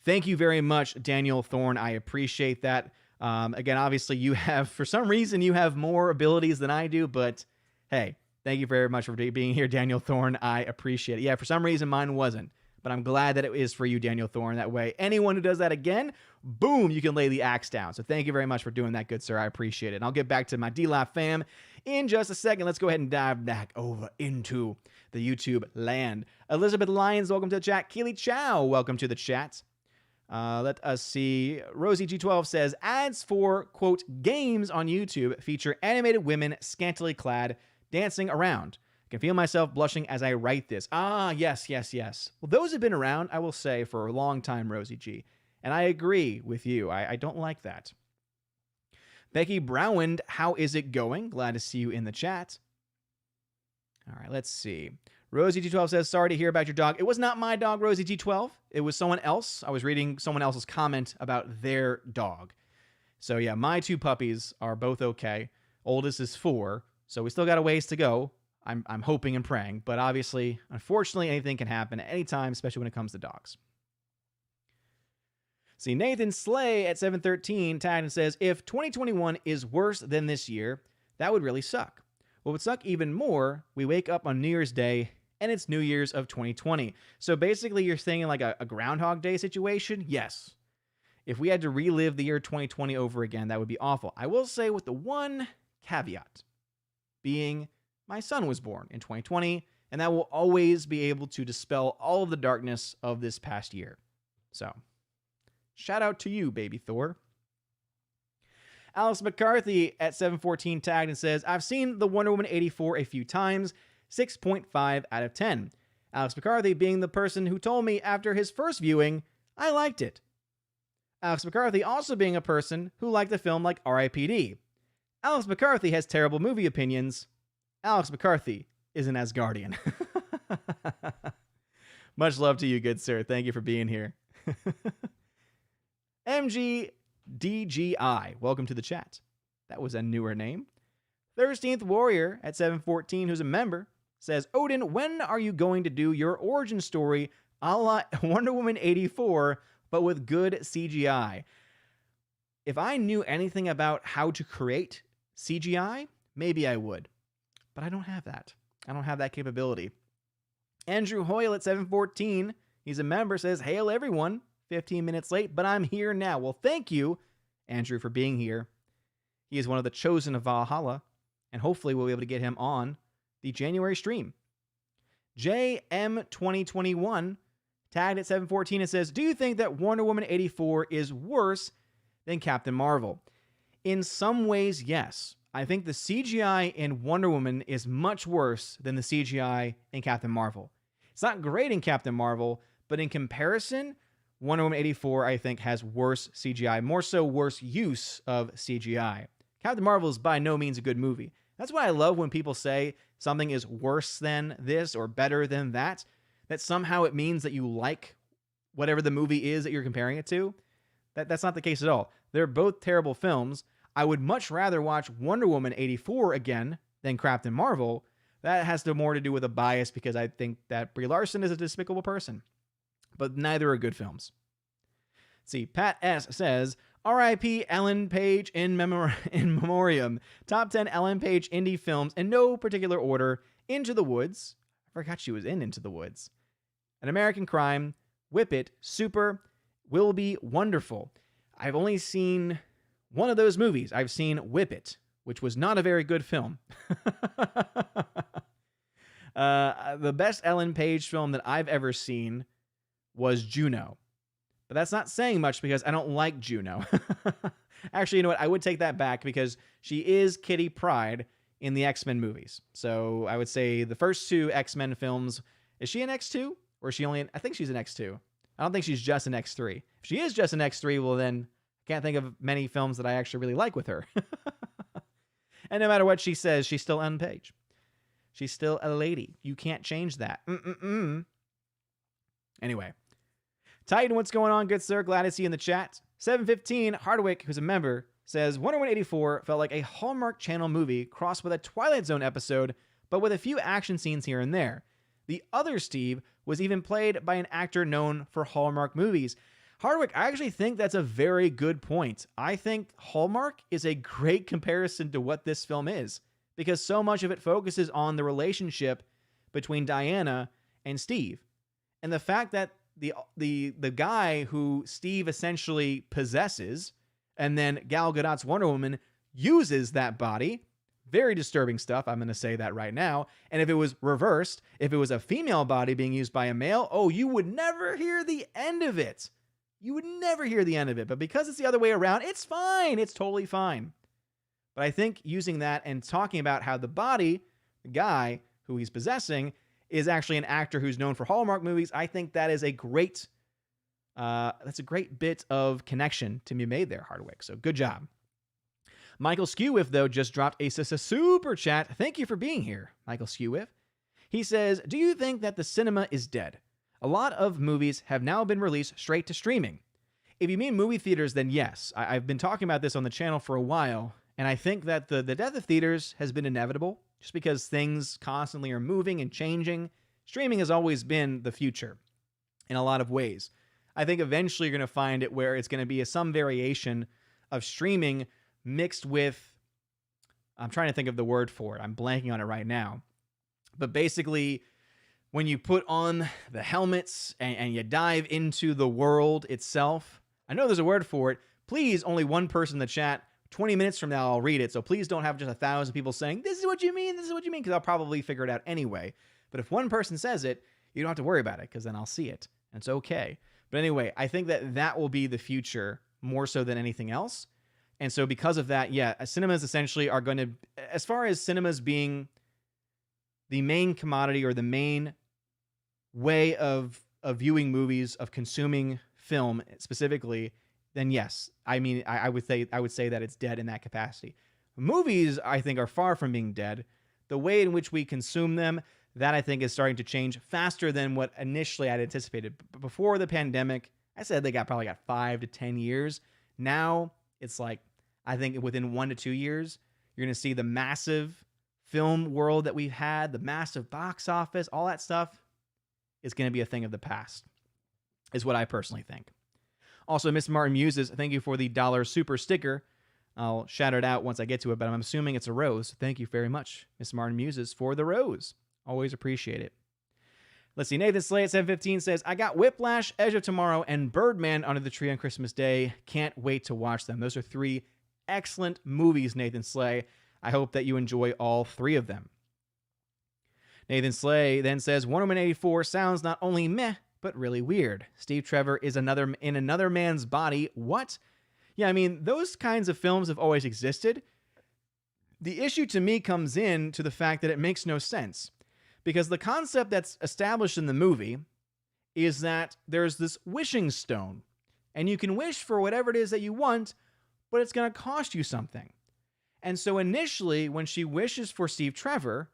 thank you very much, Daniel Thorne. I appreciate that. Again, obviously, you have, for some reason, you have more abilities than I do, but hey, thank you very much for being here, Daniel Thorne. I appreciate it. Yeah, for some reason, mine wasn't. But I'm glad that it is for you, Daniel Thorne. That way, anyone who does that again, boom, you can lay the axe down. So thank you very much for doing that, good sir. I appreciate it. And I'll get back to my D-Live fam in just a second. Let's go ahead and dive back over into the YouTube land. Elizabeth Lyons, welcome to the chat. Keely Chow, welcome to the chat. Let us see. Rosie G12 says, ads for, quote, games on YouTube feature animated women scantily clad dancing around. I can feel myself blushing as I write this. Ah, yes. Well, those have been around, I will say, for a long time, Rosie G. And I agree with you. I don't like that. Becky Browand, how is it going? Glad to see you in the chat. All right, let's see. Rosie G12 says, sorry to hear about your dog. It was not my dog, Rosie G12. It was someone else. I was reading someone else's comment about their dog. So yeah, my 2 puppies are both okay. Oldest is 4, so we still got a ways to go. I'm hoping and praying, but obviously, unfortunately, anything can happen at any time, especially when it comes to dogs. See, Nathan Slay at 713 tagged and says, if 2021 is worse than this year, that would really suck. What would suck even more, we wake up on New Year's Day and it's New Year's of 2020. So basically you're saying like a Groundhog Day situation? Yes. If we had to relive the year 2020 over again, that would be awful. I will say with the one caveat being my son was born in 2020, and that will always be able to dispel all of the darkness of this past year. So, shout out to you, baby Thor. Alice McCarthy at 714 tagged and says, I've seen the Wonder Woman 84 a few times, 6.5 out of 10. Alex McCarthy being the person who told me after his first viewing, I liked it. Alex McCarthy also being a person who liked a film like R.I.P.D. Alex McCarthy has terrible movie opinions. Alex McCarthy is an Asgardian. Much love to you, good sir. Thank you for being here. MGDGI, welcome to the chat. That was a newer name. 13th Warrior at 714, who's a member, says, Odin, when are you going to do your origin story a la Wonder Woman 84, but with good CGI? If I knew anything about how to create CGI, maybe I would. But I don't have that. I don't have that capability. Andrew Hoyle at 714, he's a member, says, hail everyone. 15 minutes late, but I'm here now. Well, thank you, Andrew, for being here. He is one of the chosen of Valhalla, and hopefully we'll be able to get him on the January stream. JM2021 tagged at 714 and says, do you think that Wonder Woman 84 is worse than Captain Marvel? In some ways, yes. I think the CGI in Wonder Woman is much worse than the CGI in Captain Marvel. It's not great in Captain Marvel, but in comparison, Wonder Woman 84, I think, has worse CGI, more so worse use of CGI. Captain Marvel is by no means a good movie. That's why I love when people say something is worse than this or better than that somehow it means that you like whatever the movie is that you're comparing it to. That's not the case at all. They're both terrible films. I would much rather watch Wonder Woman 84 again than Captain Marvel. That has more to do with a bias because I think that Brie Larson is a despicable person. But neither are good films. See, Pat S. says, R.I.P. Ellen Page in memoriam. Top 10 Ellen Page indie films in no particular order. Into the Woods. I forgot she was in Into the Woods. An American Crime. Whip It. Super. Will Be Wonderful. I've only seen one of those movies. I've seen Whip It, which was not a very good film. The best Ellen Page film that I've ever seen was Juno. But that's not saying much because I don't like Juno. Actually, you know what? I would take that back because she is Kitty Pryde in the X-Men movies. So I would say the first 2 X-Men films, is she an X2? Or is she only I think she's an X2. I don't think she's just an X3. If she is just an X3, well then, I can't think of many films that I actually really like with her. And no matter what she says, she's still Ellen Page. She's still a lady. You can't change that. Anyway. Titan, what's going on, good sir? Glad to see you in the chat. 715, Hardwick, who's a member, says, Wonder Woman 84 felt like a Hallmark Channel movie crossed with a Twilight Zone episode, but with a few action scenes here and there. The other Steve was even played by an actor known for Hallmark movies. Hardwick, I actually think that's a very good point. I think Hallmark is a great comparison to what this film is, because so much of it focuses on the relationship between Diana and Steve. And the fact that the guy who Steve essentially possesses, and then Gal Gadot's Wonder Woman uses that body. Very disturbing stuff. I'm going to say that right now. And if it was reversed, if it was a female body being used by a male, oh, you would never hear the end of it. You would never hear the end of it. But because it's the other way around, it's fine. It's totally fine. But I think using that and talking about how the body, the guy who he's possessing, is actually an actor who's known for Hallmark movies, I think that is a great That's a great bit of connection to be made there, Hardwick. So good job. Michael Skewiff, though, just dropped a super chat. Thank you for being here, Michael Skewiff. He says, do you think that the cinema is dead? A lot of movies have now been released straight to streaming. If you mean movie theaters, then yes. I've been talking about this on the channel for a while, and I think that the death of theaters has been inevitable, just because things constantly are moving and changing. Streaming has always been the future in a lot of ways. I think eventually you're going to find it where it's going to be some variation of streaming mixed with, I'm trying to think of the word for it. I'm blanking on it right now. But basically, when you put on the helmets and you dive into the world itself, I know there's a word for it. Please, only one person in the chat. 20 minutes from now, I'll read it. So please don't have just 1,000 people saying, this is what you mean, this is what you mean, because I'll probably figure it out anyway. But if one person says it, you don't have to worry about it, because then I'll see it. And it's okay. But anyway, I think that will be the future more so than anything else. And so because of that, yeah, cinemas essentially are going to, as far as cinemas being the main commodity or the main way of viewing movies, of consuming film specifically, then yes, I mean, I would say that it's dead in that capacity. Movies, I think, are far from being dead. The way in which we consume them, that I think is starting to change faster than what initially I'd anticipated. Before the pandemic, I said they probably got 5 to 10 years. Now it's like, I think within 1 to 2 years, you're going to see the massive film world that we've had, the massive box office, all that stuff is going to be a thing of the past, is what I personally think. Also, Miss Martin Muses, thank you for the $1 super sticker. I'll shout it out once I get to it, but I'm assuming it's a rose. Thank you very much, Miss Martin Muses, for the rose. Always appreciate it. Let's see. Nathan Slay at 715 says, I got Whiplash, Edge of Tomorrow, and Birdman Under the Tree on Christmas Day. Can't wait to watch them. Those are 3 excellent movies, Nathan Slay. I hope that you enjoy all 3 of them. Nathan Slay then says, Wonder Woman 84 sounds not only meh, but really weird. Steve Trevor is in another man's body. What? Yeah, I mean, those kinds of films have always existed. The issue to me comes in to the fact that it makes no sense. Because the concept that's established in the movie is that there's this wishing stone, and you can wish for whatever it is that you want, but it's going to cost you something. And so initially, when she wishes for Steve Trevor,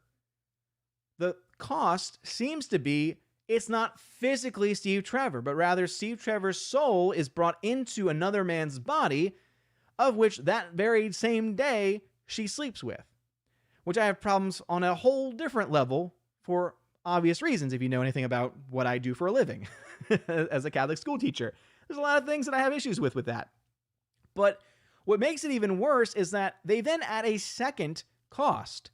the cost seems to be it's not physically Steve Trevor, but rather Steve Trevor's soul is brought into another man's body, of which that very same day she sleeps with. Which I have problems on a whole different level for obvious reasons, if you know anything about what I do for a living as a Catholic school teacher. There's a lot of things that I have issues with that. But what makes it even worse is that they then add a second cost,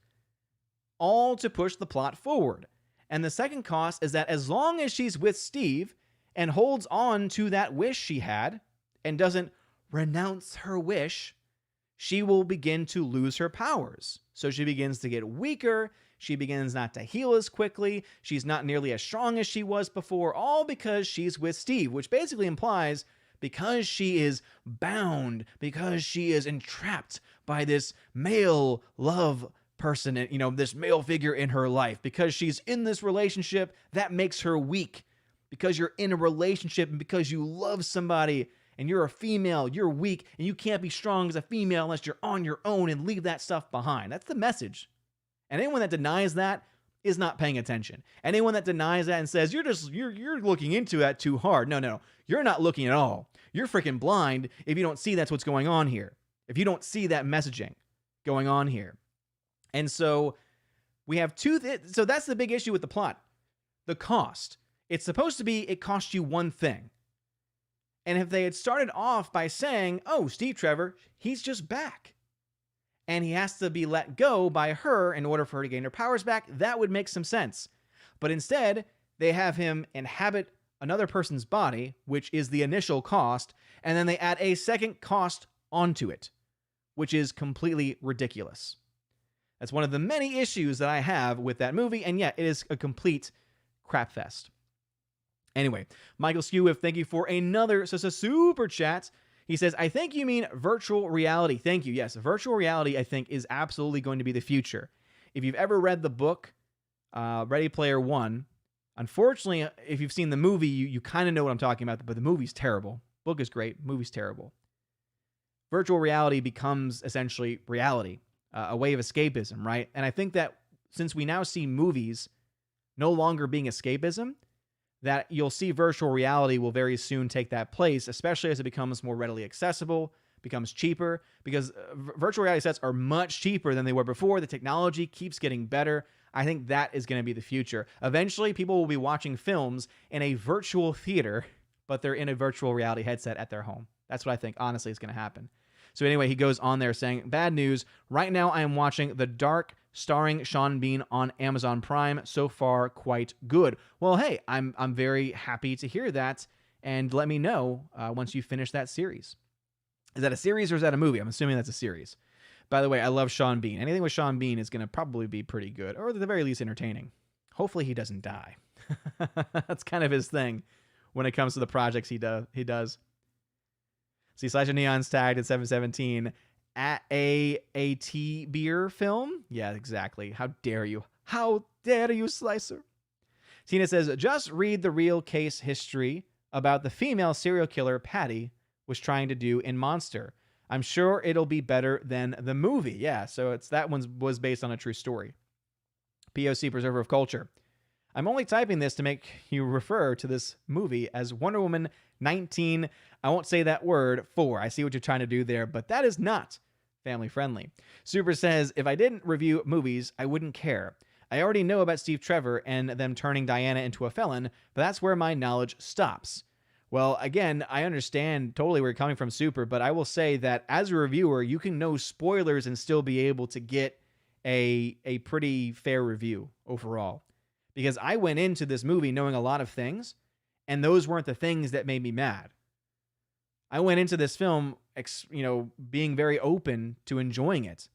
all to push the plot forward. And the second cost is that as long as she's with Steve and holds on to that wish she had and doesn't renounce her wish, she will begin to lose her powers. So she begins to get weaker. She begins not to heal as quickly. She's not nearly as strong as she was before, all because she's with Steve, which basically implies because she is bound, because she is entrapped by this male love person, and this male figure in her life, because she's in this relationship, that makes her weak. Because you're in a relationship and because you love somebody and you're a female, you're weak, and you can't be strong as a female unless you're on your own and leave that stuff behind. That's the message. And anyone that denies that is not paying attention. Anyone that denies that and says, you're looking into that too hard. No. You're not looking at all. You're freaking blind if you don't see that's what's going on here. If you don't see that messaging going on here. And so we have so that's the big issue with the plot. The cost. It's supposed to be it costs you one thing. And if they had started off by saying, oh, Steve Trevor, he's just back, and he has to be let go by her in order for her to gain her powers back, that would make some sense. But instead, they have him inhabit another person's body, which is the initial cost, and then they add a second cost onto it, which is completely ridiculous. That's one of the many issues that I have with that movie, and yet it is a complete crap fest. Anyway, Michael Skewiff, thank you for another super chat. He says, I think you mean virtual reality. Thank you. Yes, virtual reality, I think, is absolutely going to be the future. If you've ever read the book, Ready Player One, Unfortunately, if you've seen the movie, you kind of know what I'm talking about, but the movie's terrible. Book is great, movie's terrible. Virtual reality becomes essentially reality, a way of escapism, right? And I think that since we now see movies no longer being escapism, that you'll see virtual reality will very soon take that place, especially as it becomes more readily accessible, becomes cheaper, because virtual reality sets are much cheaper than they were before. The technology keeps getting better. I think that is going to be the future. Eventually, people will be watching films in a virtual theater, but they're in a virtual reality headset at their home. That's what I think, honestly, is going to happen. So anyway, he goes on there saying, bad news. Right now, I am watching The Dark, starring Sean Bean on Amazon Prime. So far, quite good. Well, hey, I'm very happy to hear that. And let me know once you finish that series. Is that a series or is that a movie? I'm assuming that's a series. By the way, I love Sean Bean. Anything with Sean Bean is going to probably be pretty good, or at the very least entertaining. Hopefully he doesn't die. That's kind of his thing when it comes to the projects he does. See, Slash of Neon's tagged at 717 at a T beer film. Yeah, exactly. How dare you? How dare you, Slicer? Tina says, just read the real case history about the female serial killer Patty was trying to do in Monster. I'm sure it'll be better than the movie. Yeah, so that one was based on a true story. POC Preserver of Culture. I'm only typing this to make you refer to this movie as Wonder Woman 19. I won't say that word, 4. I see what you're trying to do there, but that is not family friendly. Super says, if I didn't review movies, I wouldn't care. I already know about Steve Trevor and them turning Diana into a felon, but that's where my knowledge stops. Well, again, I understand totally where you're coming from, Super, but I will say that as a reviewer, you can know spoilers and still be able to get a pretty fair review overall. Because I went into this movie knowing a lot of things, and those weren't the things that made me mad. I went into this film, being very open to enjoying it.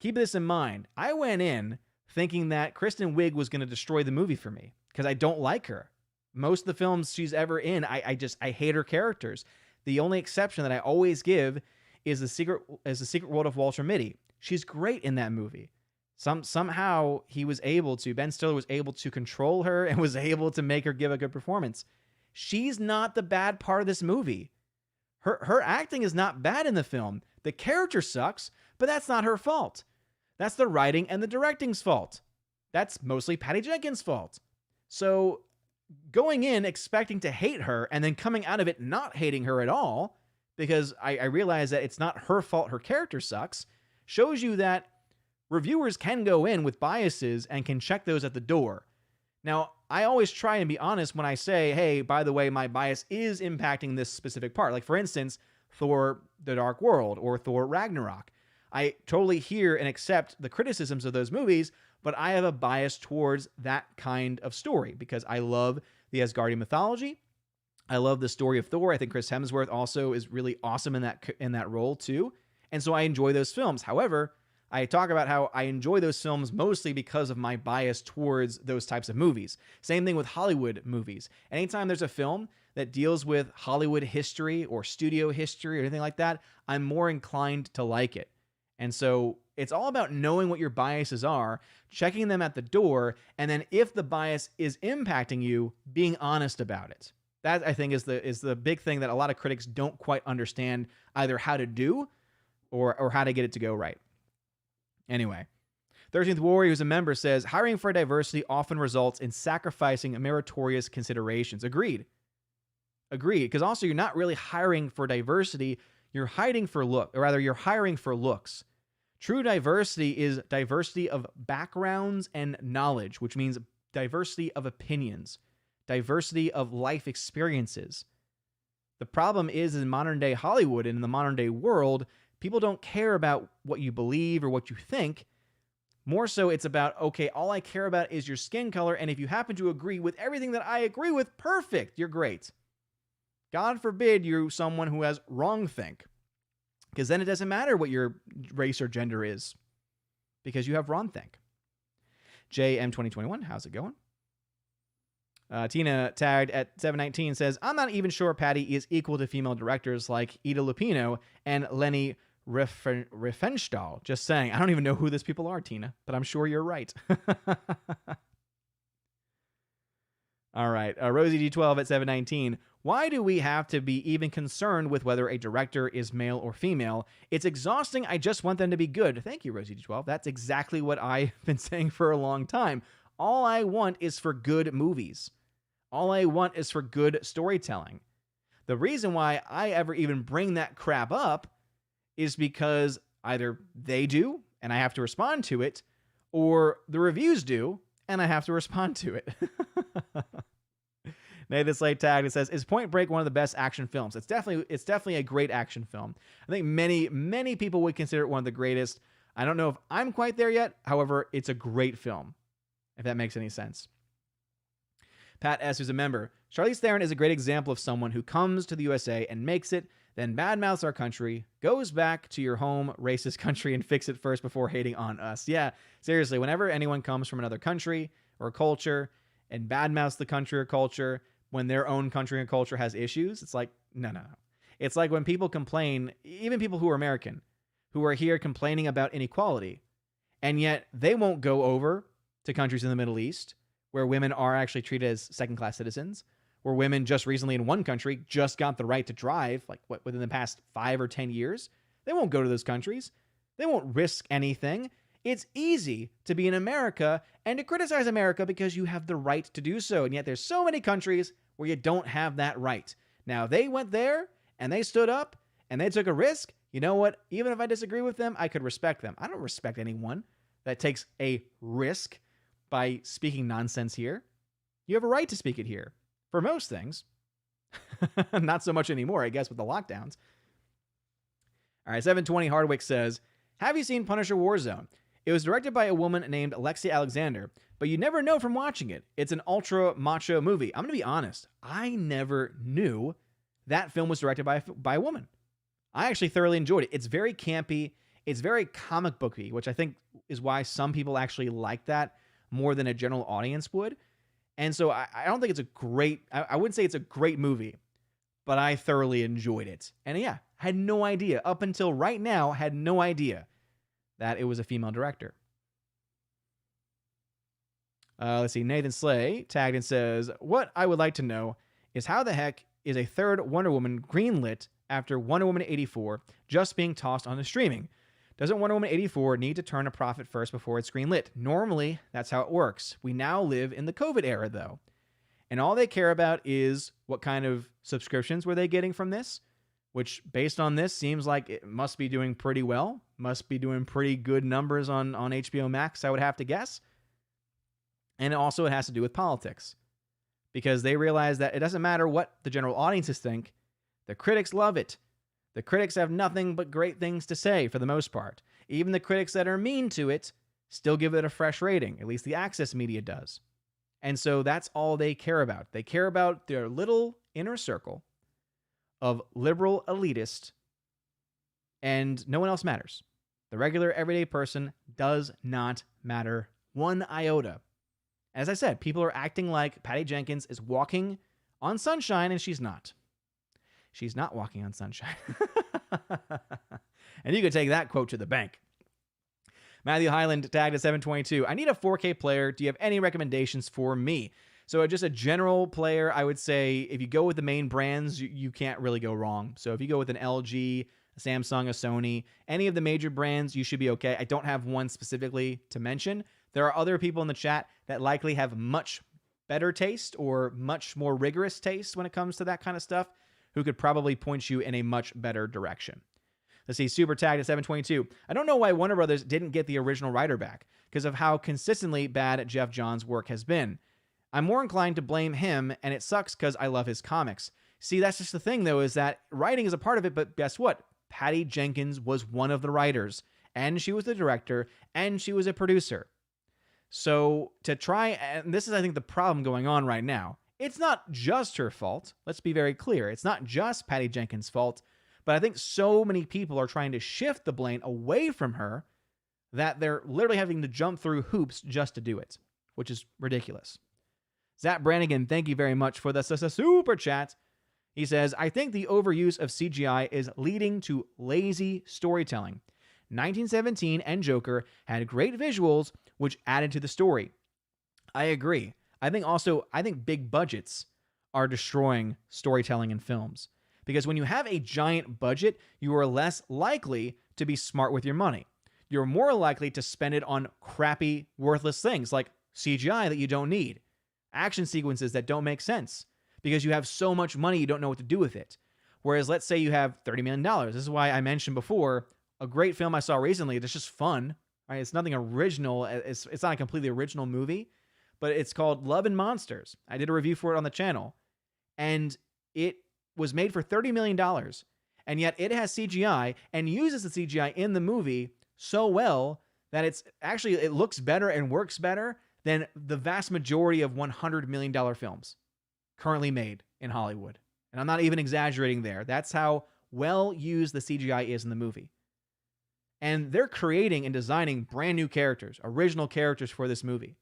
Keep this in mind. I went in thinking that Kristen Wiig was going to destroy the movie for me because I don't like her. Most of the films she's ever in, I hate her characters. The only exception that I always give is the Secret World of Walter Mitty. She's great in that movie. Somehow Ben Stiller was able to control her and was able to make her give a good performance. She's not the bad part of this movie. Her acting is not bad in the film. The character sucks, but that's not her fault. That's the writing and the directing's fault. That's mostly Patty Jenkins' fault. So going in expecting to hate her and then coming out of it not hating her at all, because I realize that it's not her fault her character sucks, shows you that reviewers can go in with biases and can check those at the door. Now, I always try and be honest when I say, hey, by the way, my bias is impacting this specific part. Like, for instance, Thor: The Dark World or Thor: Ragnarok. I totally hear and accept the criticisms of those movies, but I have a bias towards that kind of story because I love the Asgardian mythology. I love the story of Thor. I think Chris Hemsworth also is really awesome in that role too. And so I enjoy those films. However, I talk about how I enjoy those films mostly because of my bias towards those types of movies. Same thing with Hollywood movies. Anytime there's a film that deals with Hollywood history or studio history or anything like that, I'm more inclined to like it. And so it's all about knowing what your biases are, checking them at the door, and then if the bias is impacting you, being honest about it. That, I think, is the big thing that a lot of critics don't quite understand either how to do or how to get it to go right. Anyway, 13th Warrior, who's a member, says, hiring for diversity often results in sacrificing meritorious considerations. Agreed. Because also you're not really hiring for diversity, you're hiring for looks. True diversity is diversity of backgrounds and knowledge, which means diversity of opinions, diversity of life experiences. The problem is in modern day Hollywood and in the modern day world, people don't care about what you believe or what you think. More so, it's about, okay, all I care about is your skin color, and if you happen to agree with everything that I agree with, perfect, you're great. God forbid you're someone who has wrongthink, because then it doesn't matter what your race or gender is, because you have wrongthink. JM2021, how's it going? Tina, tagged at 719, says, I'm not even sure Patty is equal to female directors like Ida Lupino and Leni Riefenstahl. Just saying. I don't even know who these people are, Tina, but I'm sure you're right. All right. Rosie G12 at 719. Why do we have to be even concerned with whether a director is male or female? It's exhausting. I just want them to be good. Thank you, Rosie G12. That's exactly what I've been saying for a long time. All I want is for good movies. All I want is for good storytelling. The reason why I ever even bring that crap up is because either they do, and I have to respond to it, or the reviews do, and I have to respond to it. Nathan Slate tagged, it says, is Point Break one of the best action films? It's definitely a great action film. I think many people would consider it one of the greatest. I don't know if I'm quite there yet. However, it's a great film, if that makes any sense. Pat S., who's a member, Charlize Theron is a great example of someone who comes to the USA and makes it, then badmouths our country, goes back to your home racist country and fix it first before hating on us. Yeah, seriously, whenever anyone comes from another country or culture and badmouths the country or culture when their own country and culture has issues, it's like, no. It's like when people complain, even people who are American, who are here complaining about inequality, and yet they won't go over to countries in the Middle East where women are actually treated as second-class citizens, where women just recently in one country just got the right to drive, like within the past 5 or 10 years. They won't go to those countries. They won't risk anything. It's easy to be in America and to criticize America because you have the right to do so. And yet there's so many countries where you don't have that right. Now, they went there and they stood up and they took a risk. You know what? Even if I disagree with them, I could respect them. I don't respect anyone that takes a risk by speaking nonsense here. You have a right to speak it here. For most things. Not so much anymore, I guess, with the lockdowns. All right, 720 Hardwick says, have you seen Punisher Warzone? It was directed by a woman named Alexia Alexander, but you never know from watching it. It's an ultra macho movie. I'm going to be honest. I never knew that film was directed by a woman. I actually thoroughly enjoyed it. It's very campy. It's very comic booky, which I think is why some people actually like that more than a general audience would. And so I don't think it's a great, I wouldn't say it's a great movie, but I thoroughly enjoyed it. And yeah, had no idea, up until right now, had no idea that it was a female director. Let's see, Nathan Slay tagged and says, what I would like to know is how the heck is a third Wonder Woman greenlit after Wonder Woman 84 just being tossed on the streaming? Doesn't Wonder Woman 84 need to turn a profit first before it's greenlit? Normally, that's how it works. We now live in the COVID era, though. And all they care about is what kind of subscriptions were they getting from this, which, based on this, seems like it must be doing pretty well. Must be doing pretty good numbers on HBO Max, I would have to guess. And also it has to do with politics. Because they realize that it doesn't matter what the general audiences think. The critics love it. The critics have nothing but great things to say for the most part. Even the critics that are mean to it still give it a fresh rating. At least the access media does. And so that's all they care about. They care about their little inner circle of liberal elitist, and no one else matters. The regular everyday person does not matter one iota. As I said, people are acting like Patty Jenkins is walking on sunshine, and she's not. She's not walking on sunshine. And you could take that quote to the bank. Matthew Highland tagged at 722. I need a 4K player. Do you have any recommendations for me? So just a general player, I would say if you go with the main brands, you can't really go wrong. So if you go with an LG, a Samsung, a Sony, any of the major brands, you should be okay. I don't have one specifically to mention. There are other people in the chat that likely have much better taste or much more rigorous taste when it comes to that kind of stuff, who could probably point you in a much better direction. Let's see, Super tagged at 722. I don't know why Warner Brothers didn't get the original writer back, because of how consistently bad Jeff Johns' work has been. I'm more inclined to blame him, and it sucks because I love his comics. See, that's just the thing, though, is that writing is a part of it, but guess what? Patty Jenkins was one of the writers, and she was the director, and she was a producer. So to try, and this is, I think, the problem going on right now, it's not just her fault. Let's be very clear. It's not just Patty Jenkins' fault, but I think so many people are trying to shift the blame away from her that they're literally having to jump through hoops just to do it, which is ridiculous. Zach Brannigan, thank you very much for the super chat. He says, I think the overuse of CGI is leading to lazy storytelling. 1917 and Joker had great visuals, which added to the story. I agree. I think big budgets are destroying storytelling in films. Because when you have a giant budget, you are less likely to be smart with your money. You're more likely to spend it on crappy, worthless things like CGI that you don't need, action sequences that don't make sense, because you have so much money you don't know what to do with it. Whereas let's say you have $30 million. This is why I mentioned before, a great film I saw recently that's just fun. Right? It's nothing original. It's not a completely original movie, but it's called Love and Monsters. I did a review for it on the channel, and it was made for $30 million, and yet it has CGI and uses the CGI in the movie so well that it looks better and works better than the vast majority of $100 million films currently made in Hollywood. And I'm not even exaggerating there. That's how well used the CGI is in the movie. And they're creating and designing brand new characters, original characters for this movie.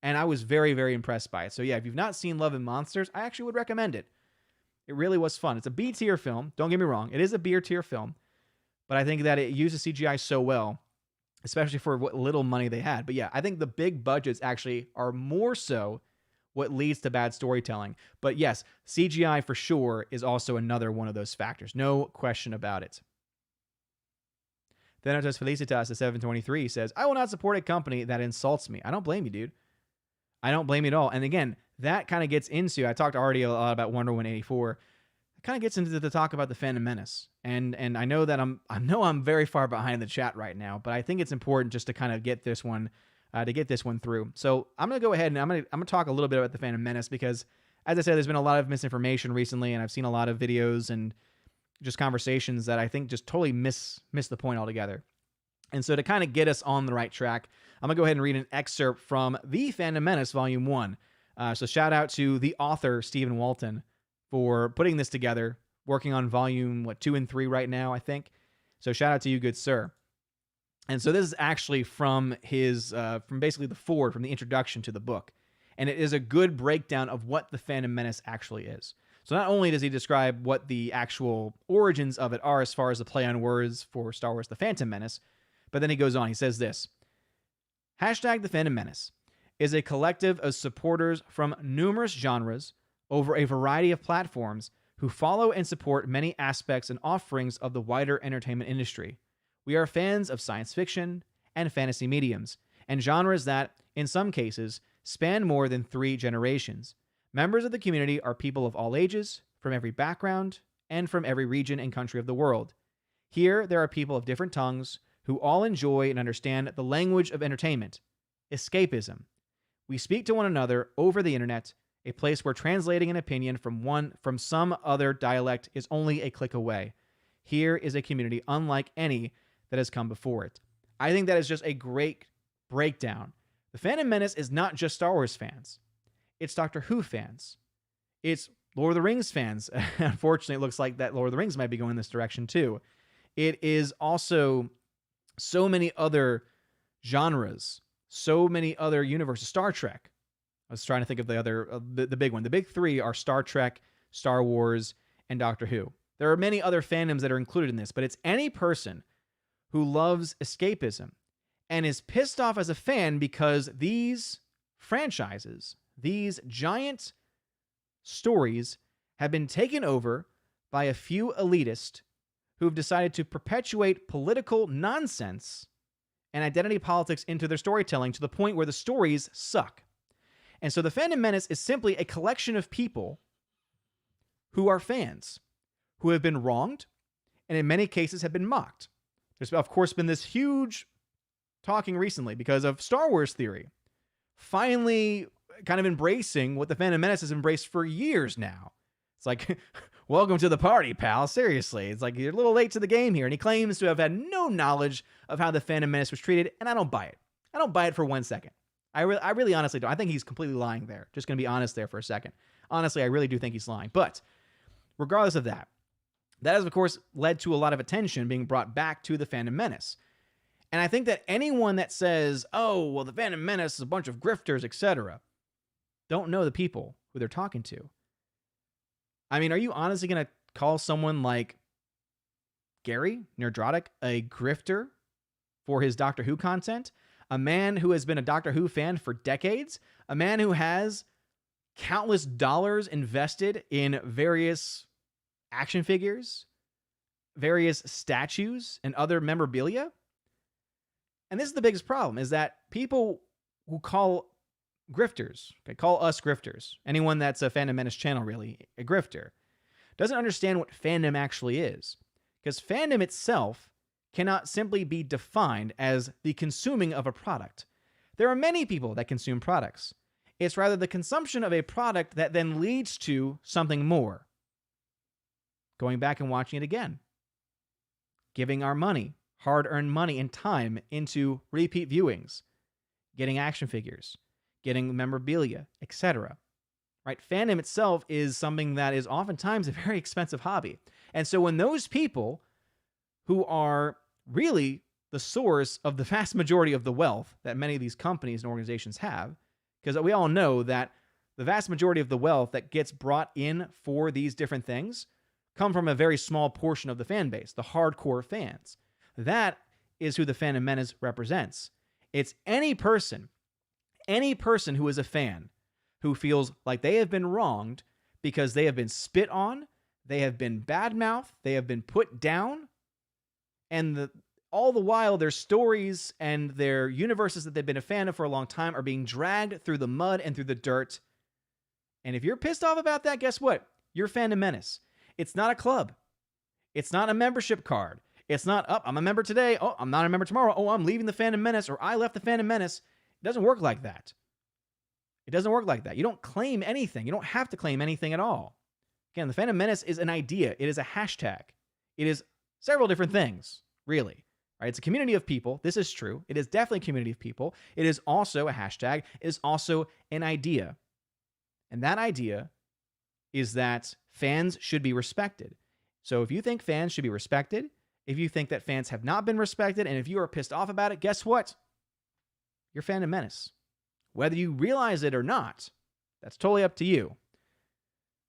And I was very, very impressed by it. So yeah, if you've not seen Love and Monsters, I actually would recommend it. It really was fun. It's a B tier film. Don't get me wrong. It is a B tier film. But I think that it uses CGI so well, especially for what little money they had. But yeah, I think the big budgets actually are more so what leads to bad storytelling. But yes, CGI for sure is also another one of those factors. No question about it. Thanatos Felicitas at 723 says, I will not support a company that insults me. I don't blame you, dude. I don't blame you at all. And again, that kind of gets into, I talked already a lot about Wonder Woman 84. It kind of gets into the talk about the Phantom Menace. And I know that I'm very far behind the chat right now, but I think it's important just to kind of get this one through. So I'm going to go ahead and I'm going to talk a little bit about the Phantom Menace because, as I said, there's been a lot of misinformation recently, and I've seen a lot of videos and just conversations that I think just totally miss the point altogether. And so to kind of get us on the right track, I'm going to go ahead and read an excerpt from The Fandom Menace, Volume 1. So shout out to the author, Stephen Walton, for putting this together, working on Volume 2 and 3 right now, I think. So shout out to you, good sir. And so this is actually from from basically the foreword, from the introduction to the book. And it is a good breakdown of what the Phantom Menace actually is. So not only does he describe what the actual origins of it are as far as the play on words for Star Wars The Phantom Menace, but then he goes on. He says this, hashtag The Phantom Menace is a collective of supporters from numerous genres over a variety of platforms who follow and support many aspects and offerings of the wider entertainment industry. We are fans of science fiction and fantasy mediums, and genres that, in some cases, span more than 3 generations. Members of the community are people of all ages, from every background, and from every region and country of the world. Here, there are people of different tongues who all enjoy and understand the language of entertainment, escapism. We speak to one another over the internet, a place where translating an opinion from some other dialect is only a click away. Here is a community unlike any that has come before it. I think that is just a great breakdown. The Phantom Menace is not just Star Wars fans. It's Doctor Who fans. It's Lord of the Rings fans. Unfortunately, it looks like that Lord of the Rings might be going this direction too. It is also so many other genres, so many other universes. Star Trek. I was trying to think of the other, the big one. The big 3 are Star Trek, Star Wars, and Doctor Who. There are many other fandoms that are included in this, but it's any person who loves escapism and is pissed off as a fan because these franchises, these giant stories, have been taken over by a few elitists who've decided to perpetuate political nonsense and identity politics into their storytelling to the point where the stories suck. And so the Phantom Menace is simply a collection of people who are fans, who have been wronged, and in many cases have been mocked. There's, of course, been this huge talking recently because of Star Wars theory finally kind of embracing what the Phantom Menace has embraced for years now. It's like, welcome to the party, pal. Seriously. It's like, you're a little late to the game here. And he claims to have had no knowledge of how the Phantom Menace was treated, and I don't buy it. I don't buy it for 1 second. I really honestly don't. I think he's completely lying there. Just going to be honest there for a second. Honestly, I really do think he's lying. But regardless of that, that has, of course, led to a lot of attention being brought back to the Phantom Menace. And I think that anyone that says, oh, well, the Phantom Menace is a bunch of grifters, etc., don't know the people who they're talking to. I mean, are you honestly going to call someone like Gary Nerdrotic a grifter for his Doctor Who content? A man who has been a Doctor Who fan for decades? A man who has countless dollars invested in various action figures, various statues, and other memorabilia. And this is the biggest problem, is that people who call grifters, call us grifters, anyone that's a Fandom Menace channel really, a grifter, doesn't understand what fandom actually is. Because fandom itself cannot simply be defined as the consuming of a product. There are many people that consume products. It's rather the consumption of a product that then leads to something more. Going back and watching it again. Giving our money, hard-earned money and time into repeat viewings. Getting action figures. Getting memorabilia, etc. Right? Fandom itself is something that is oftentimes a very expensive hobby. And so when those people who are really the source of the vast majority of the wealth that many of these companies and organizations have, because we all know that the vast majority of the wealth that gets brought in for these different things come from a very small portion of the fan base, the hardcore fans. That is who the Fandom Menace represents. It's any person who is a fan who feels like they have been wronged because they have been spit on, they have been badmouthed, they have been put down, and all the while their stories and their universes that they've been a fan of for a long time are being dragged through the mud and through the dirt. And if you're pissed off about that, guess what? You're Fandom Menace. It's not a club. It's not a membership card. It's not, oh, I'm a member today. Oh, I'm not a member tomorrow. Oh, I'm leaving the Fandom Menace, or I left the Fandom Menace. It doesn't work like that. It doesn't work like that. You don't claim anything. You don't have to claim anything at all. Again, the Fandom Menace is an idea. It is a hashtag. It is several different things, really. Right? It's a community of people. This is true. It is definitely a community of people. It is also a hashtag. It is also an idea. And that idea is that fans should be respected. So if you think fans should be respected, if you think that fans have not been respected, and if you are pissed off about it, guess what? You're Fandom Menace. Whether you realize it or not, that's totally up to you.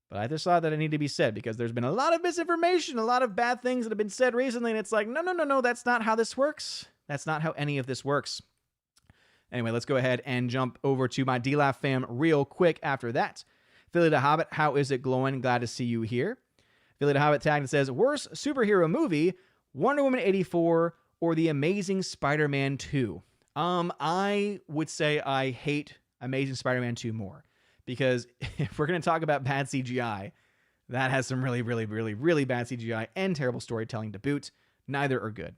But I just thought that it needed to be said because there's been a lot of misinformation, a lot of bad things that have been said recently, and it's like, no, that's not how this works. That's not how any of this works. Anyway, let's go ahead and jump over to my D-Laugh fam real quick after that. Philly the Hobbit, how is it glowing? Glad to see you here. Philly the Hobbit tagged and says, worst superhero movie, Wonder Woman 84 or The Amazing Spider-Man 2? I would say I hate Amazing Spider-Man 2 more. Because if we're going to talk about bad CGI, that has some really, really, really, really bad CGI and terrible storytelling to boot. Neither are good.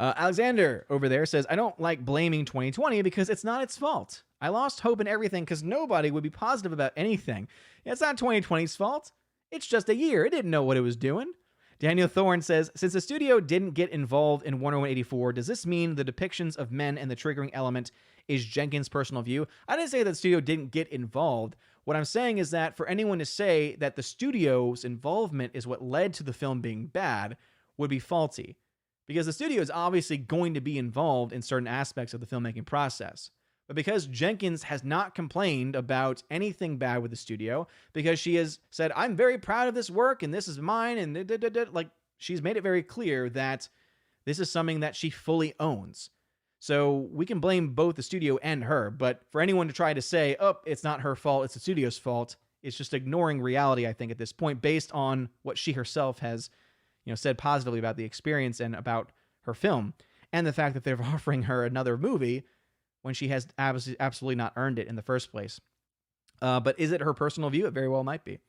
Alexander over there says, I don't like blaming 2020 because it's not its fault. I lost hope in everything because nobody would be positive about anything. It's not 2020's fault. It's just a year. It didn't know what it was doing. Daniel Thorne says, since the studio didn't get involved in Wonder Woman 84, does this mean the depictions of men and the triggering element is Jenkins' personal view? I didn't say that the studio didn't get involved. What I'm saying is that for anyone to say that the studio's involvement is what led to the film being bad would be faulty. Because the studio is obviously going to be involved in certain aspects of the filmmaking process. But because Jenkins has not complained about anything bad with the studio, because she has said, I'm very proud of this work and this is mine, and like she's made it very clear that this is something that she fully owns. So we can blame both the studio and her, but for anyone to try to say, oh, it's not her fault, it's the studio's fault, it's just ignoring reality, I think, at this point, based on what she herself has, said positively about the experience and about her film, and the fact that they're offering her another movie when she has absolutely not earned it in the first place. But is it her personal view? It very well might be.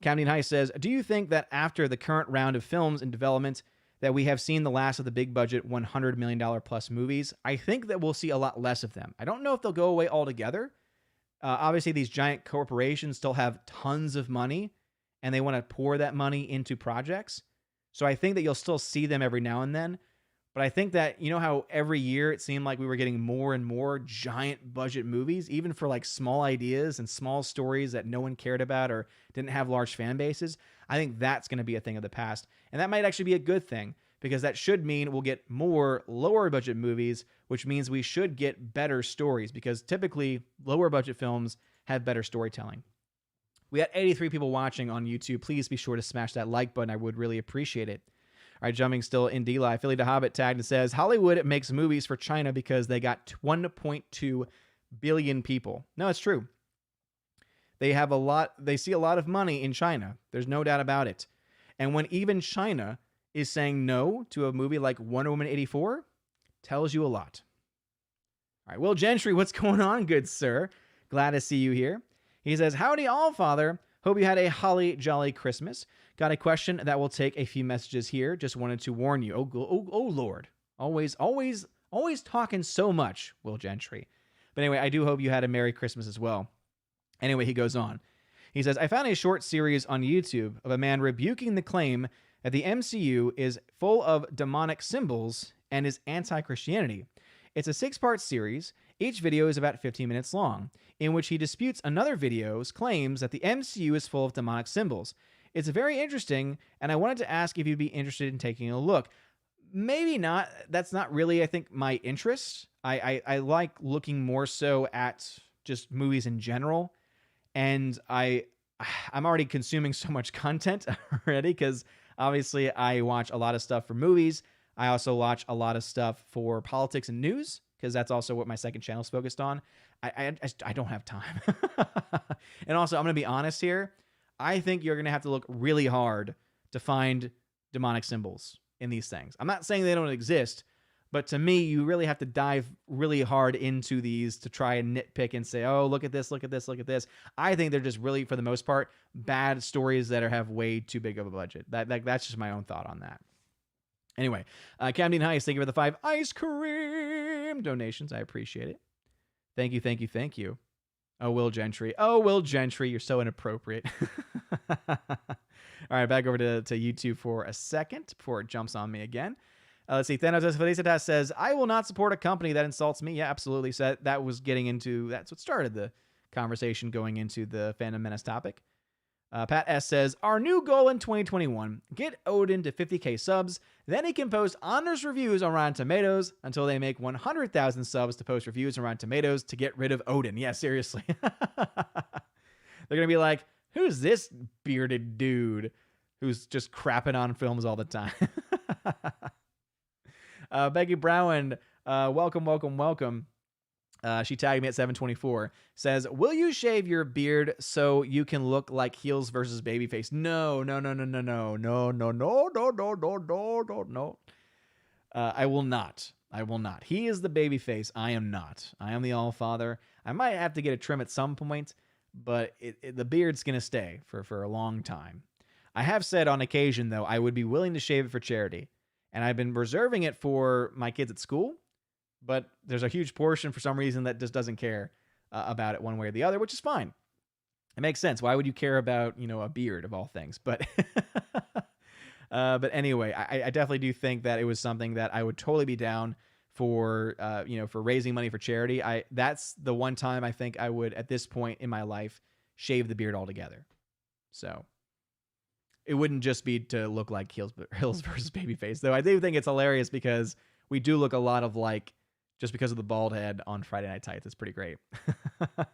Camden High says, do you think that after the current round of films in development that we have seen the last of the big budget $100 million plus movies? I think that we'll see a lot less of them. I don't know if they'll go away altogether. Obviously, these giant corporations still have tons of money, and they want to pour that money into projects. So I think that you'll still see them every now and then. But I think that, how every year it seemed like we were getting more and more giant budget movies, even for like small ideas and small stories that no one cared about or didn't have large fan bases. I think that's going to be a thing of the past. And that might actually be a good thing, because that should mean we'll get more lower budget movies, which means we should get better stories, because typically lower budget films have better storytelling. We had 83 people watching on YouTube. Please be sure to smash that like button. I would really appreciate it. All right, jumping still in D-Live, Philly the Hobbit tagged and says, Hollywood makes movies for China because they got 1.2 billion people. No, it's true. They see a lot of money in China. There's no doubt about it. And when even China is saying no to a movie like Wonder Woman 84, tells you a lot. All right, Will Gentry, what's going on, good sir? Glad to see you here. He says, howdy all, Father. Hope you had a holly jolly Christmas. Got a question that will take a few messages here. Just wanted to warn you. Oh Lord. Always talking so much, Will Gentry. But anyway, I do hope you had a Merry Christmas as well. Anyway, he goes on. He says, I found a short series on YouTube of a man rebuking the claim that the MCU is full of demonic symbols and is anti-Christianity. It's a 6-part series. Each video is about 15 minutes long, in which he disputes another video's claims that the MCU is full of demonic symbols. It's very interesting, and I wanted to ask if you'd be interested in taking a look. Maybe not. That's not really, I think, my interest. I like looking more so at just movies in general, and I'm already consuming so much content already because obviously I watch a lot of stuff for movies. I also watch a lot of stuff for politics and news because that's also what my second channel is focused on. I don't have time. And also, I'm going to be honest here. I think you're going to have to look really hard to find demonic symbols in these things. I'm not saying they don't exist, but to me, you really have to dive really hard into these to try and nitpick and say, oh, look at this, look at this, look at this. I think they're just really, for the most part, bad stories that have way too big of a budget. That's just my own thought on that. Anyway, Camden Heiss, thank you for the 5 ice cream donations. I appreciate it. Thank you, thank you, thank you. Oh, Will Gentry. Oh, Will Gentry, you're so inappropriate. All right, back over to YouTube for a second before it jumps on me again. Let's see. Thanos Felicitas says, I will not support a company that insults me. Yeah, absolutely. So that's what started the conversation going into the Fandom Menace topic. Pat S says, our new goal in 2021, get Odin to 50k subs, then he can post honest reviews on Rotten Tomatoes until they make 100,000 subs to post reviews on Rotten Tomatoes to get rid of Odin. Yeah, seriously. They're going to be like, who's this bearded dude who's just crapping on films all the time? Becky Browen, welcome. She tagged me at 724. Says, will you shave your beard so you can look like Heels versus Babyface? No. I will not. He is the Babyface. I am not. I am the All-Father. I might have to get a trim at some point, but the beard's going to stay for a long time. I have said on occasion, though, I would be willing to shave it for charity. And I've been reserving it for my kids at school. But there's a huge portion for some reason that just doesn't care about it one way or the other, which is fine. It makes sense. Why would you care about, a beard of all things? But but anyway, I definitely do think that it was something that I would totally be down for, for raising money for charity. That's the one time I think I would, at this point in my life, shave the beard altogether. So it wouldn't just be to look like Heels versus Babyface, though I do think it's hilarious because we do look a lot of like, just because of the bald head on Friday Night Tights. It's pretty great. All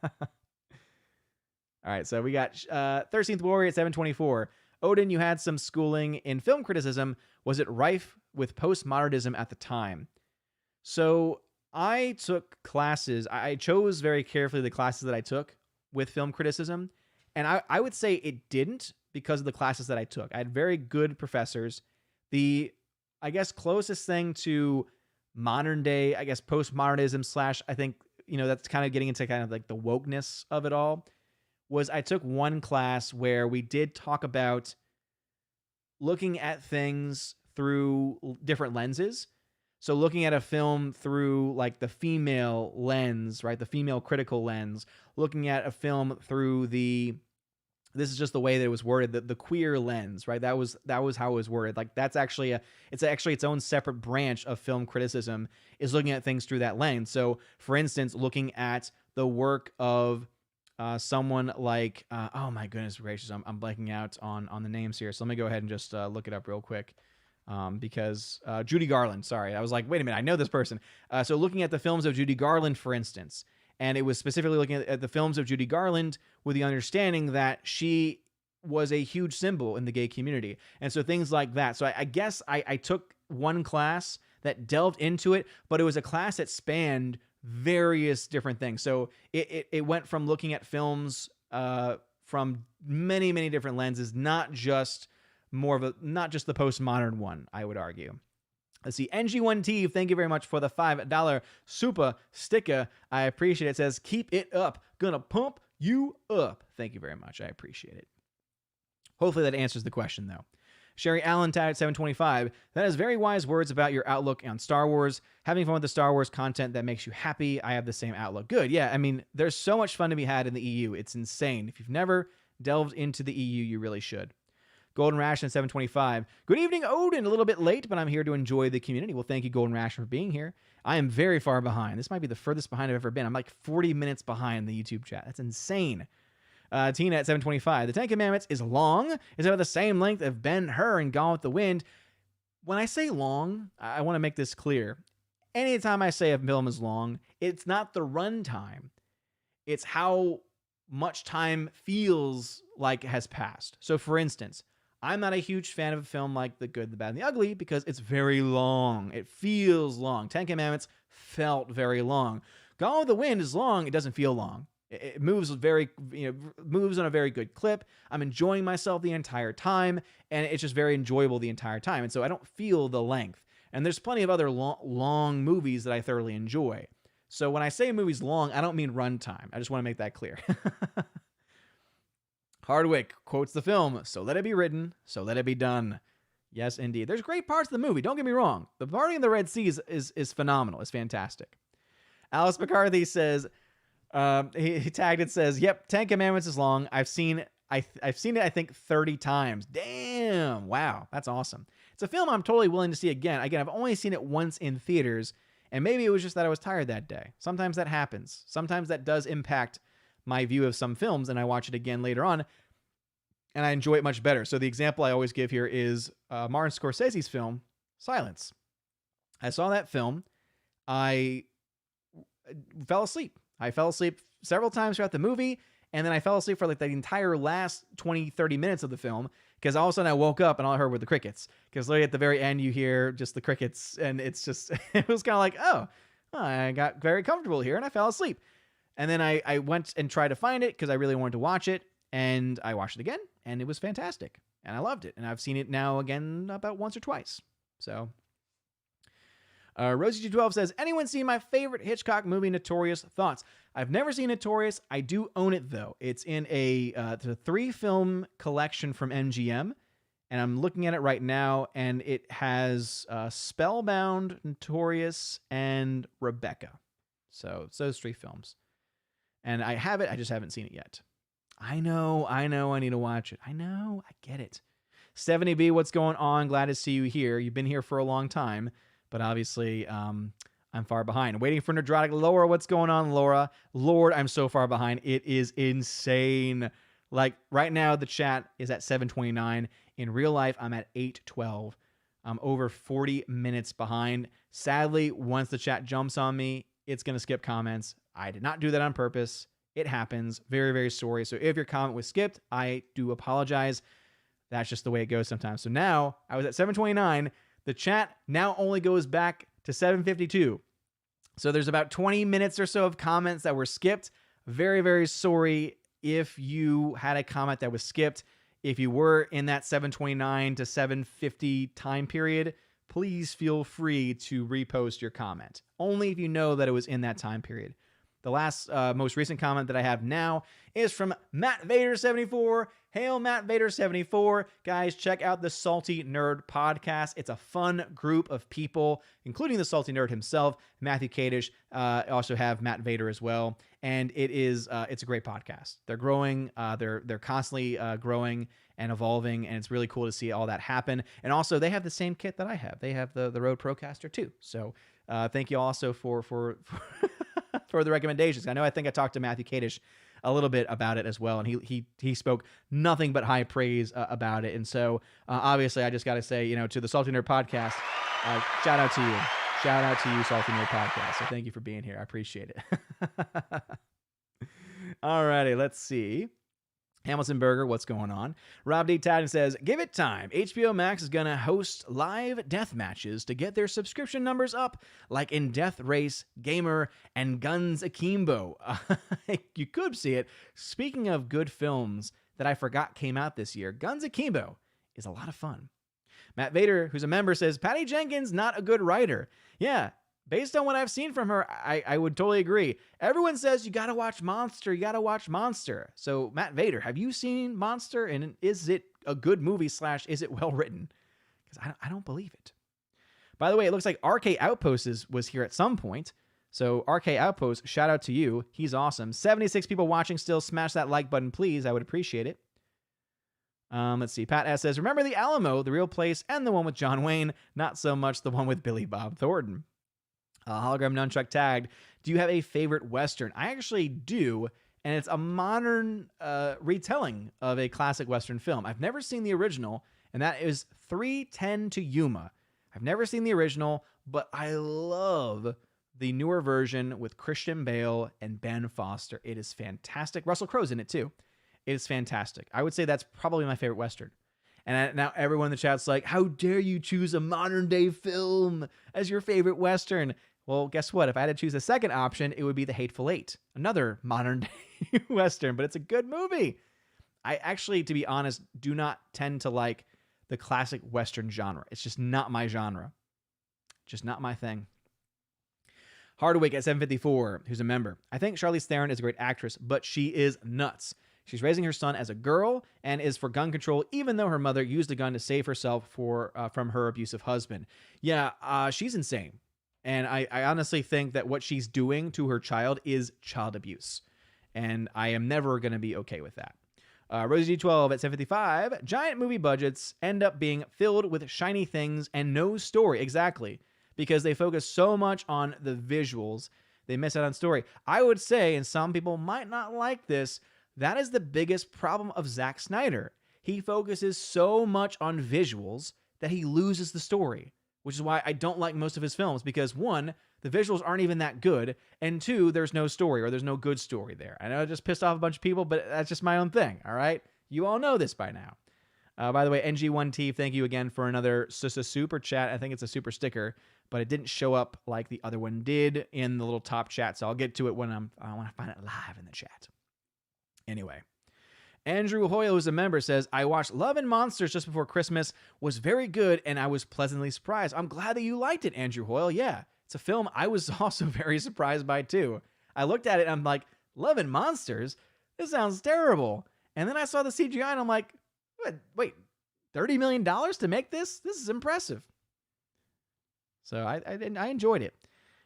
right, so we got 13th Warrior at 724. Odin, you had some schooling in film criticism. Was it rife with postmodernism at the time? So I took classes. I chose very carefully the classes that I took with film criticism. And I would say it didn't because of the classes that I took. I had very good professors. The, I guess, closest thing to modern day, postmodernism / I think, that's kind of getting into kind of like the wokeness of it all, was I took one class where we did talk about looking at things through different lenses. So looking at a film through like the female lens, right? The female critical lens, looking at a film through this is just the way that it was worded, the queer lens, right? That was how it was worded. Like that's actually it's its own separate branch of film criticism, is looking at things through that lens. So for instance, looking at the work of someone like, oh my goodness gracious, I'm blanking out on the names here. So let me go ahead and just look it up real quick. Because Judy Garland, sorry. I was like, wait a minute, I know this person. So looking at the films of Judy Garland, for instance, and it was specifically looking at the films of Judy Garland with the understanding that she was a huge symbol in the gay community. And so things like that. So I guess I took one class that delved into it, but it was a class that spanned various different things. So it went from looking at films from many, many different lenses, not just the postmodern one, I would argue. Let's see. NG1T, thank you very much for the $5 super sticker. I appreciate it. It says, keep it up. Gonna pump you up. Thank you very much. I appreciate it. Hopefully that answers the question, though. Sherry Allen tagged at 725. That is very wise words about your outlook on Star Wars. Having fun with the Star Wars content that makes you happy. I have the same outlook. Good. Yeah, I mean, there's so much fun to be had in the EU. It's insane. If you've never delved into the EU, you really should. Golden Ration 725. Good evening, Odin. A little bit late, but I'm here to enjoy the community. Well, thank you, Golden Ration, for being here. I am very far behind. This might be the furthest behind I've ever been. I'm like 40 minutes behind the YouTube chat. That's insane. Tina at 725. The Ten Commandments is long. It's about the same length of Ben-Hur and Gone with the Wind. When I say long, I want to make this clear. Anytime I say a film is long, it's not the runtime. It's how much time feels like has passed. So, for instance, I'm not a huge fan of a film like The Good, the Bad, and the Ugly because it's very long. It feels long. Ten Commandments felt very long. Gone with the Wind is long. It doesn't feel long. It moves moves on a very good clip. I'm enjoying myself the entire time, and it's just very enjoyable the entire time. And so I don't feel the length. And there's plenty of other long movies that I thoroughly enjoy. So when I say a movie's long, I don't mean runtime. I just want to make that clear. Hardwick quotes the film, "So let it be written, so let it be done." Yes, indeed. There's great parts of the movie. Don't get me wrong. The party in the Red Sea is phenomenal. It's fantastic. Alice McCarthy says, he tagged it, says, "Yep, Ten Commandments is long. I've seen it, I think 30 times. Damn. Wow. That's awesome. It's a film I'm totally willing to see again. Again, I've only seen it once in theaters, and maybe it was just that I was tired that day. Sometimes that happens. Sometimes that does impact my view of some films, and I watch it again later on, and I enjoy it much better. So the example I always give here is Martin Scorsese's film, Silence. I saw that film. I fell asleep. I fell asleep several times throughout the movie, and then I fell asleep for like the entire last 20, 30 minutes of the film, because all of a sudden I woke up and all I heard were the crickets. Because literally at the very end, you hear just the crickets, and it's just, it was kind of like, oh, I got very comfortable here, and I fell asleep. And then I went and tried to find it because I really wanted to watch it, and I watched it again, and it was fantastic, and I loved it. And I've seen it now again about once or twice. So Rosie212 says, anyone seen my favorite Hitchcock movie, Notorious? Thoughts? I've never seen Notorious. I do own it, though. It's in a 3-film collection from MGM, and I'm looking at it right now, and it has Spellbound, Notorious, and Rebecca. So it's those 3 films. And I have it. I just haven't seen it yet. I know. I need to watch it. I know. I get it. 70B, what's going on? Glad to see you here. You've been here for a long time. But obviously, I'm far behind. Waiting for Nerdrotic. Laura, what's going on, Laura? Lord, I'm so far behind. It is insane. Like, right now, the chat is at 7:29. In real life, I'm at 8:12. I'm over 40 minutes behind. Sadly, once the chat jumps on me, it's going to skip comments. I did not do that on purpose. It happens. Very, very sorry. So if your comment was skipped, I do apologize. That's just the way it goes sometimes. So now, I was at 7:29. The chat now only goes back to 7:52. So there's about 20 minutes or so of comments that were skipped. Very, very sorry if you had a comment that was skipped. If you were in that 7:29 to 7:50 time period, please feel free to repost your comment. Only if you know that it was in that time period. The last, most recent comment that I have now is from Matt Vader 74. Hail, Matt Vader 74. Guys, check out the Salty Nerd podcast. It's a fun group of people, including the Salty Nerd himself, Matthew Kadish. Also have Matt Vader as well. And it's a great podcast. They're growing. They're constantly growing and evolving, and it's really cool to see all that happen. And also, they have the same kit that I have. They have the Rode Procaster too. So thank you also for for the recommendations. I think I talked to Matthew Kadish a little bit about it as well, and he spoke nothing but high praise about it. And so obviously I just got to say, to the Salty Nerd podcast, shout out to you, Salty Nerd podcast. So thank you for being here. I appreciate it. Alrighty, let's see. Hamilton Burger, what's going on? Rob D. Tadden says, give it time. HBO Max is going to host live death matches to get their subscription numbers up, like in Death Race, Gamer, and Guns Akimbo. You could see it. Speaking of good films that I forgot came out this year, Guns Akimbo is a lot of fun. Matt Vader, who's a member, says, Patty Jenkins, not a good writer. Yeah, based on what I've seen from her, I would totally agree. Everyone says you got to watch Monster. You got to watch Monster. So, Matt Vader, have you seen Monster? And is it a good movie / is it well written? Because I don't believe it. By the way, it looks like RK Outpost was here at some point. So, RK Outpost, shout out to you. He's awesome. 76 people watching still. Smash that like button, please. I would appreciate it. Let's see. Pat S says, remember the Alamo, The Real Place, and the one with John Wayne. Not so much the one with Billy Bob Thornton. Hologram Nunchuck tagged, do you have a favorite Western? I actually do, and it's a modern retelling of a classic Western film. I've never seen the original, and that is 3:10 to Yuma. I've never seen the original, but I love the newer version with Christian Bale and Ben Foster. It is fantastic. Russell Crowe's in it, too. It is fantastic. I would say that's probably my favorite Western. And now everyone in the chat's like, how dare you choose a modern-day film as your favorite Western? Well, guess what? If I had to choose a second option, it would be The Hateful Eight, another modern-day Western, but it's a good movie. I actually, to be honest, do not tend to like the classic Western genre. It's just not my genre. Just not my thing. Hardwick at 754, who's a member. I think Charlize Theron is a great actress, but she is nuts. She's raising her son as a girl and is for gun control, even though her mother used a gun to save herself from her abusive husband. Yeah, she's insane. And I honestly think that what she's doing to her child is child abuse. And I am never going to be okay with that. Rosie G12 at 755. Giant movie budgets end up being filled with shiny things and no story. Exactly. Because they focus so much on the visuals, they miss out on story. I would say, and some people might not like this, that is the biggest problem of Zack Snyder. He focuses so much on visuals that he loses the story, which is why I don't like most of his films, because one, the visuals aren't even that good, and two, there's no story, or there's no good story there. I know I just pissed off a bunch of people, but that's just my own thing, all right? You all know this by now. By the way, NG1T, thank you again for another super chat. I think it's a super sticker, but it didn't show up like the other one did in the little top chat, so I'll get to it when I want to find it live in the chat. Anyway, Andrew Hoyle, who's a member, says, I watched Love and Monsters just before Christmas, was very good, and I was pleasantly surprised. I'm glad that you liked it, Andrew Hoyle. Yeah, it's a film I was also very surprised by, too. I looked at it, and I'm like, Love and Monsters? This sounds terrible. And then I saw the CGI, and I'm like, wait, $30 million to make this? This is impressive. So I enjoyed it.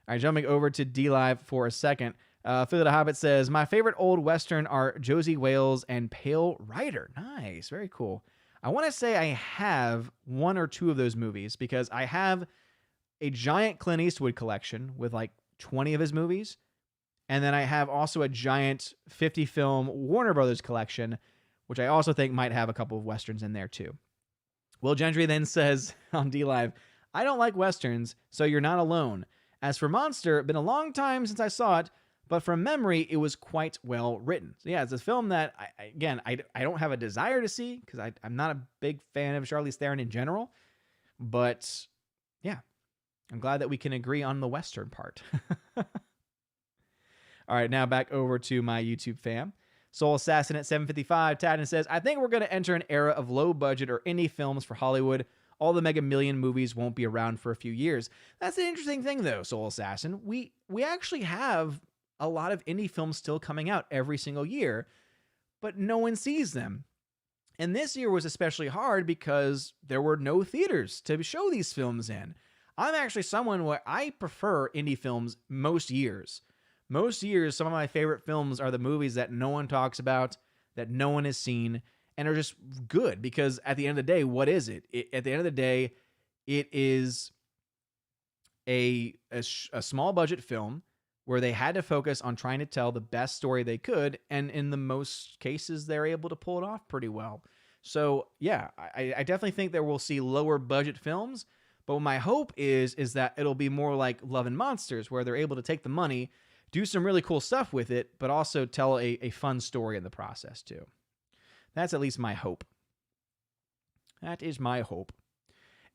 All right, jumping over to D-Live for a second. Philly the Hobbit says, my favorite old Western are Josie Wales and Pale Rider. Nice. Very cool. I want to say I have one or two of those movies because I have a giant Clint Eastwood collection with like 20 of his movies. And then I have also a giant 50 film Warner Brothers collection, which I also think might have a couple of Westerns in there too. Will Gentry then says on D-Live, I don't like Westerns, so you're not alone. As for Monster, been a long time since I saw it, but from memory, it was quite well written. So yeah, it's a film that, I don't have a desire to see because I'm not a big fan of Charlize Theron in general. But yeah, I'm glad that we can agree on the Western part. All right, now back over to my YouTube fam. Soul Assassin at 755 Tadden says, I think we're going to enter an era of low budget or indie films for Hollywood. All the Mega Million movies won't be around for a few years. That's an interesting thing, though, Soul Assassin. We actually have a lot of indie films still coming out every single year, but no one sees them. And this year was especially hard because there were no theaters to show these films in. I'm actually someone where I prefer indie films most years. Most years, some of my favorite films are the movies that no one talks about, that no one has seen, and are just good because at the end of the day, what is it? At the end of the day, it is a small budget film where they had to focus on trying to tell the best story they could, and in the most cases, they're able to pull it off pretty well. So, yeah, I definitely think that we'll see lower budget films, but my hope is that it'll be more like Love and Monsters, where they're able to take the money, do some really cool stuff with it, but also tell a fun story in the process, too. That's at least my hope. That is my hope.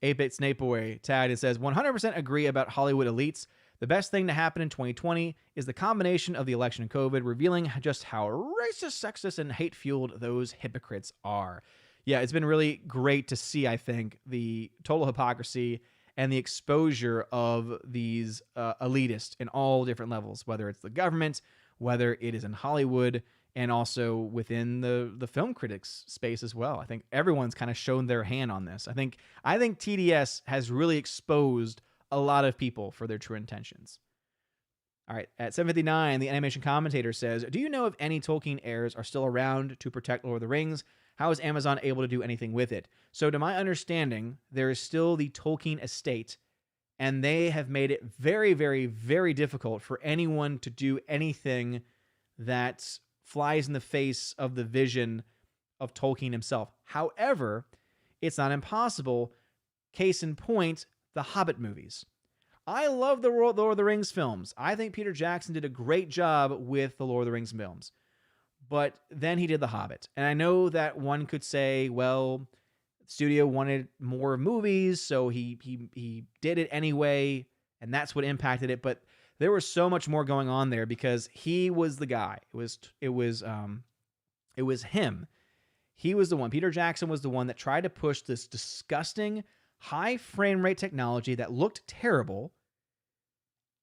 8-Bit Snape Boy tagged and says, 100% agree about Hollywood elites. The best thing to happen in 2020 is the combination of the election and COVID, revealing just how racist, sexist, and hate-fueled those hypocrites are. Yeah, it's been really great to see, I think, the total hypocrisy and the exposure of these elitists in all different levels, whether it's the government, whether it is in Hollywood, and also within the film critics space as well. I think everyone's kind of shown their hand on this. I think TDS has really exposed a lot of people for their true intentions. All right, at 7:59, the animation commentator says, do you know if any Tolkien heirs are still around to protect Lord of the Rings? How is Amazon able to do anything with it? So to my understanding, there is still the Tolkien estate, and they have made it very, very, very difficult for anyone to do anything that flies in the face of the vision of Tolkien himself. However, it's not impossible. Case in point, the Hobbit movies. I love the Lord of the Rings films. I think Peter Jackson did a great job with the Lord of the Rings films. But then he did The Hobbit. And I know that one could say, well, the studio wanted more movies, so he did it anyway, and that's what impacted it. But there was so much more going on there because he was the guy. It was him. He was the one. Peter Jackson was the one that tried to push this disgusting high frame rate technology that looked terrible,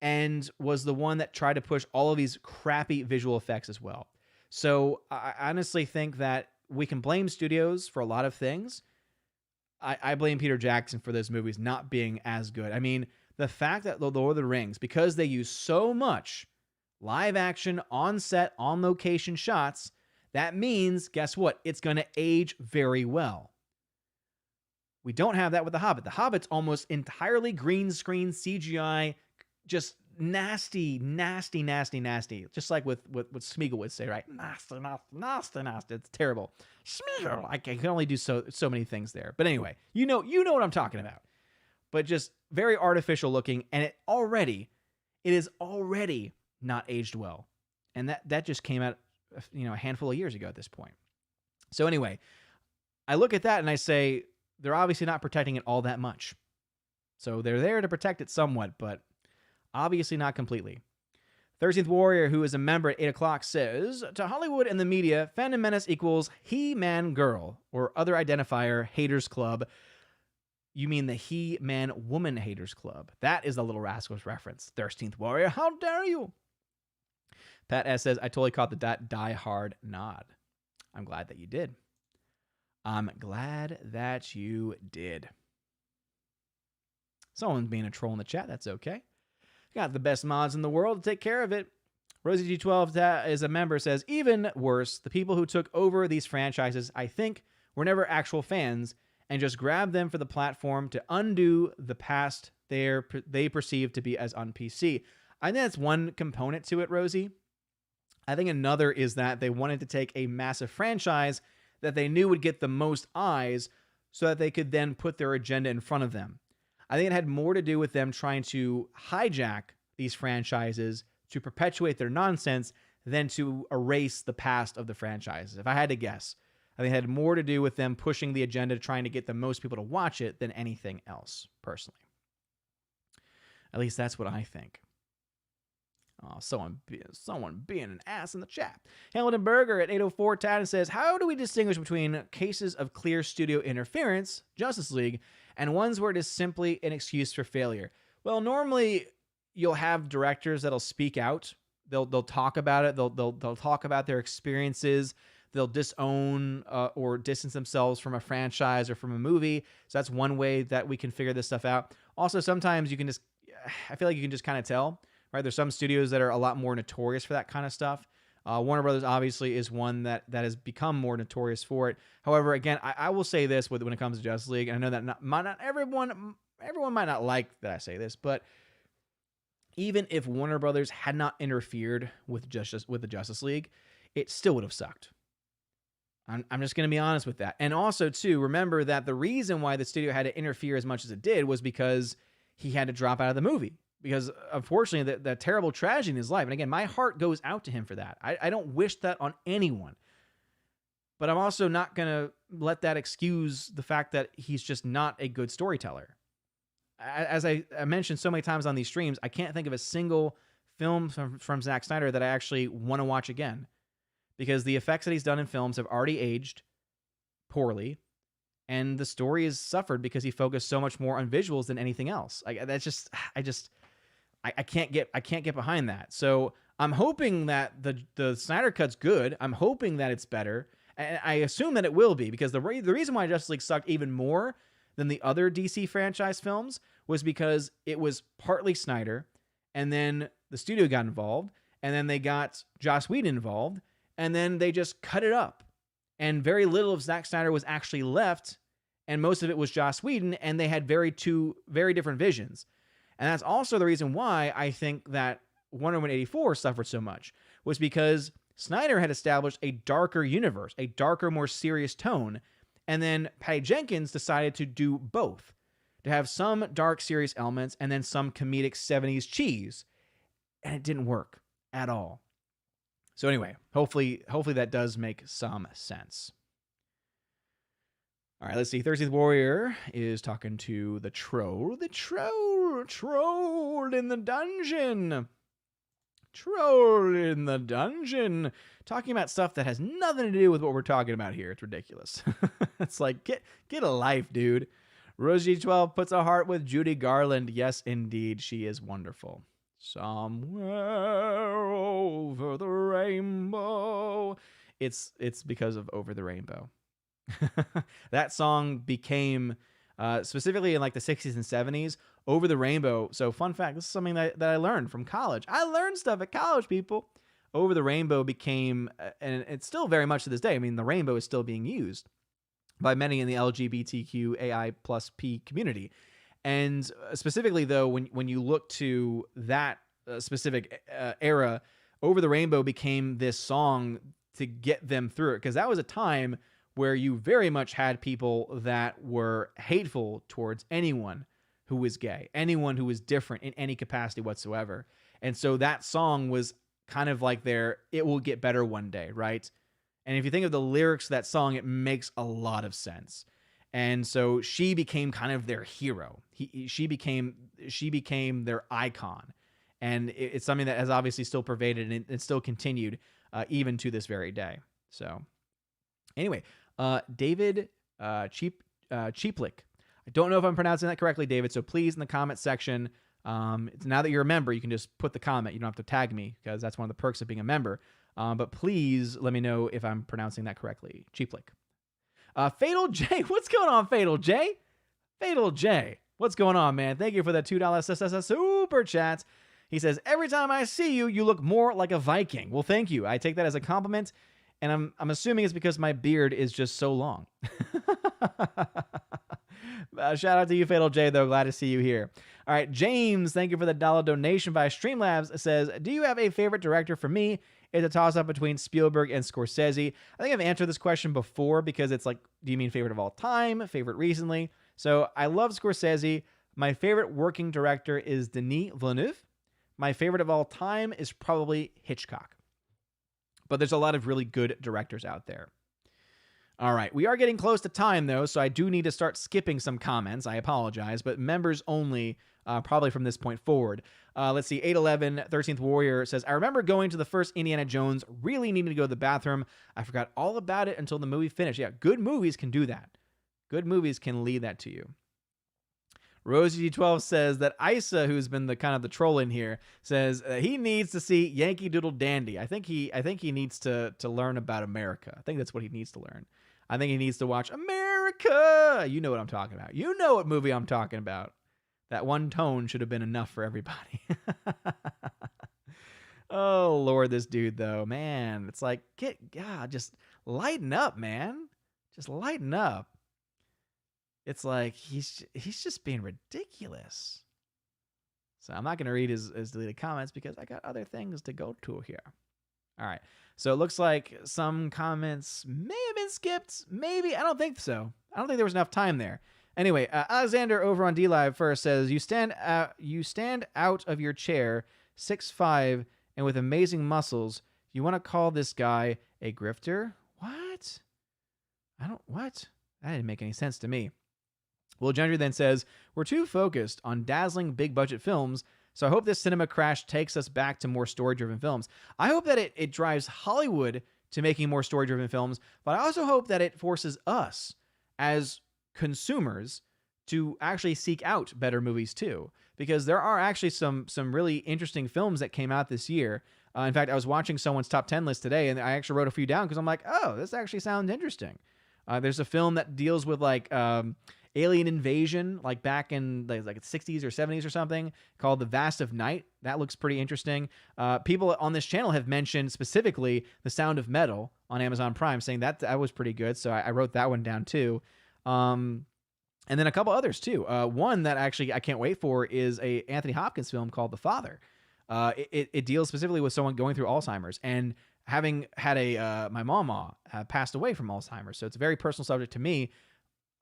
and was the one that tried to push all of these crappy visual effects as well. So I honestly think that we can blame studios for a lot of things. I blame Peter Jackson for those movies not being as good. I mean, the fact that The Lord of the Rings, because they use so much live action, on set, on location shots, that means, guess what? It's going to age very well. We don't have that with The Hobbit. The Hobbit's almost entirely green screen CGI, just nasty. Just like with what Smeagol would say, right? Nasty. It's terrible. Smeagol. I can only do so many things there. But anyway, you know what I'm talking about. But just very artificial looking, and it is already not aged well. And that just came out, a handful of years ago at this point. So anyway, I look at that and I say, they're obviously not protecting it all that much. So they're there to protect it somewhat, but obviously not completely. 13th Warrior, who is a member at 8 o'clock, says, to Hollywood and the media, Fandom Menace equals he-man-girl, or other identifier haters club. You mean the he-man-woman haters club. That is the Little Rascals reference. 13th Warrior, how dare you? Pat S. says, I totally caught the die hard nod. I'm glad that you did. Someone's being a troll in the chat. That's okay. Got the best mods in the world to take care of it. Rosie G12 is a member, says, even worse, the people who took over these franchises, I think, were never actual fans and just grabbed them for the platform to undo the past they perceive to be as un-PC. I think that's one component to it, Rosie. I think another is that they wanted to take a massive franchise that they knew would get the most eyes so that they could then put their agenda in front of them. I think it had more to do with them trying to hijack these franchises to perpetuate their nonsense than to erase the past of the franchises. If I had to guess, I think it had more to do with them pushing the agenda, trying to get the most people to watch it than anything else, personally. At least that's what I think. Oh, someone being an ass in the chat. Hamilton Berger at 804 Tad says, how do we distinguish between cases of clear studio interference, Justice League, and ones where it is simply an excuse for failure? Well, normally you'll have directors that'll speak out. They'll talk about it. They'll talk about their experiences. They'll disown or distance themselves from a franchise or from a movie. So that's one way that we can figure this stuff out. Also, sometimes I feel like you can just kind of tell. Right, there's some studios that are a lot more notorious for that kind of stuff. Warner Brothers obviously is one that has become more notorious for it. However, again, I will say this when it comes to Justice League, and I know that not everyone might not like that I say this, but even if Warner Brothers had not interfered with the Justice League, it still would have sucked. I'm just going to be honest with that. And also, too, remember that the reason why the studio had to interfere as much as it did was because he had to drop out of the movie. Because, unfortunately, the terrible tragedy in his life. And again, my heart goes out to him for that. I don't wish that on anyone. but I'm also not going to let that excuse the fact that he's just not a good storyteller. As I mentioned so many times on these streams, I can't think of a single film from Zack Snyder that I actually want to watch again, because the effects that he's done in films have already aged poorly, and the story has suffered because he focused so much more on visuals than anything else. I can't get behind that. So I'm hoping that the Snyder Cut's good. I'm hoping that it's better, and I assume that it will be, because the reason why Justice League sucked even more than the other DC franchise films was because it was partly Snyder, and then the studio got involved, and then they got Joss Whedon involved, and then they just cut it up. And very little of Zack Snyder was actually left, and most of it was Joss Whedon, and they had two very different visions. And that's also the reason why I think that Wonder Woman 84 suffered so much, was because Snyder had established a darker universe, a darker, more serious tone, and then Patty Jenkins decided to do both, to have some dark, serious elements and then some comedic 70s cheese, and it didn't work at all. So anyway, hopefully that does make some sense. All right, let's see. 13th Warrior is talking to the troll in the dungeon. Troll in the dungeon, talking about stuff that has nothing to do with what we're talking about here. It's ridiculous. It's like, get a life, dude. Rosie 12 puts a heart with Judy Garland. Yes, indeed, she is wonderful. Somewhere over the rainbow. It's because of Over the Rainbow. That song became, specifically in like the 60s and 70s, Over the Rainbow. So fun fact, this is something that I learned from college. I learned stuff at college, people. Over the Rainbow became, and it's still very much to this day, I mean, the rainbow is still being used by many in the LGBTQAI+P community. And specifically, though, when you look to that specific era, Over the Rainbow became this song to get them through it, because that was a time where you very much had people that were hateful towards anyone who was gay, anyone who was different in any capacity whatsoever. And so that song was kind of like their, it will get better one day, right? And if you think of the lyrics of that song, it makes a lot of sense. And so she became kind of their hero. She became their icon. And it's something that has obviously still pervaded and it still continued even to this very day. So anyway, David Cheaplik. I don't know if I'm pronouncing that correctly, David, so please in the comment section, now that you're a member, you can just put the comment. You don't have to tag me, because that's one of the perks of being a member. But please let me know if I'm pronouncing that correctly. Cheaplik. Fatal J. What's going on, Fatal J? Fatal J. What's going on, man? Thank you for the $2 super chat. He says, every time I see you, you look more like a Viking. Well, thank you. I take that as a compliment, and I'm assuming it's because my beard is just so long. Shout out to you, Fatal J, though. Glad to see you here. All right, James, thank you for the $1 donation via Streamlabs. It says, do you have a favorite director? For me, it's a toss-up between Spielberg and Scorsese. I think I've answered this question before, because it's like, do you mean favorite of all time? Favorite recently? So I love Scorsese. My favorite working director is Denis Villeneuve. My favorite of all time is probably Hitchcock. But there's a lot of really good directors out there. All right, we are getting close to time, though, so I do need to start skipping some comments. I apologize, but members only, probably from this point forward. Let's see, 811, 13th Warrior says, I remember going to the first Indiana Jones, really needing to go to the bathroom. I forgot all about it until the movie finished. Yeah, good movies can do that. Good movies can lead that to you. Rosie 12 says that Isa, who's been the kind of the troll in here, says he needs to see Yankee Doodle Dandy. I think he needs to learn about America. I think that's what he needs to learn. I think he needs to watch America. You know what I'm talking about. You know what movie I'm talking about. That one tone should have been enough for everybody. Oh, Lord, this dude, though. Man, it's like, just lighten up, man. Just lighten up. It's like, he's just being ridiculous. So I'm not going to read his deleted comments because I got other things to go to here. All right. So it looks like some comments may have been skipped. Maybe. I don't think so. I don't think there was enough time there. Anyway, Alexander over on DLive first says, you stand out of your chair, 6'5", and with amazing muscles. You want to call this guy a grifter? What? What? That didn't make any sense to me. Will Gendry then says, we're too focused on dazzling big budget films, so I hope this cinema crash takes us back to more story-driven films. I hope that it drives Hollywood to making more story-driven films, but I also hope that it forces us as consumers to actually seek out better movies too, because there are actually some really interesting films that came out this year. In fact, I was watching someone's top 10 list today, and I actually wrote a few down because I'm like, oh, this actually sounds interesting. There's a film that deals with like alien invasion, like back in like the 60s or 70s or something, called The Vast of Night. That looks pretty interesting. People on this channel have mentioned specifically The Sound of Metal on Amazon Prime, saying that was pretty good. So I wrote that one down too. And then a couple others too. One that actually I can't wait for is a Anthony Hopkins film called The Father. It deals specifically with someone going through Alzheimer's and having had my mama passed away from Alzheimer's. So it's a very personal subject to me.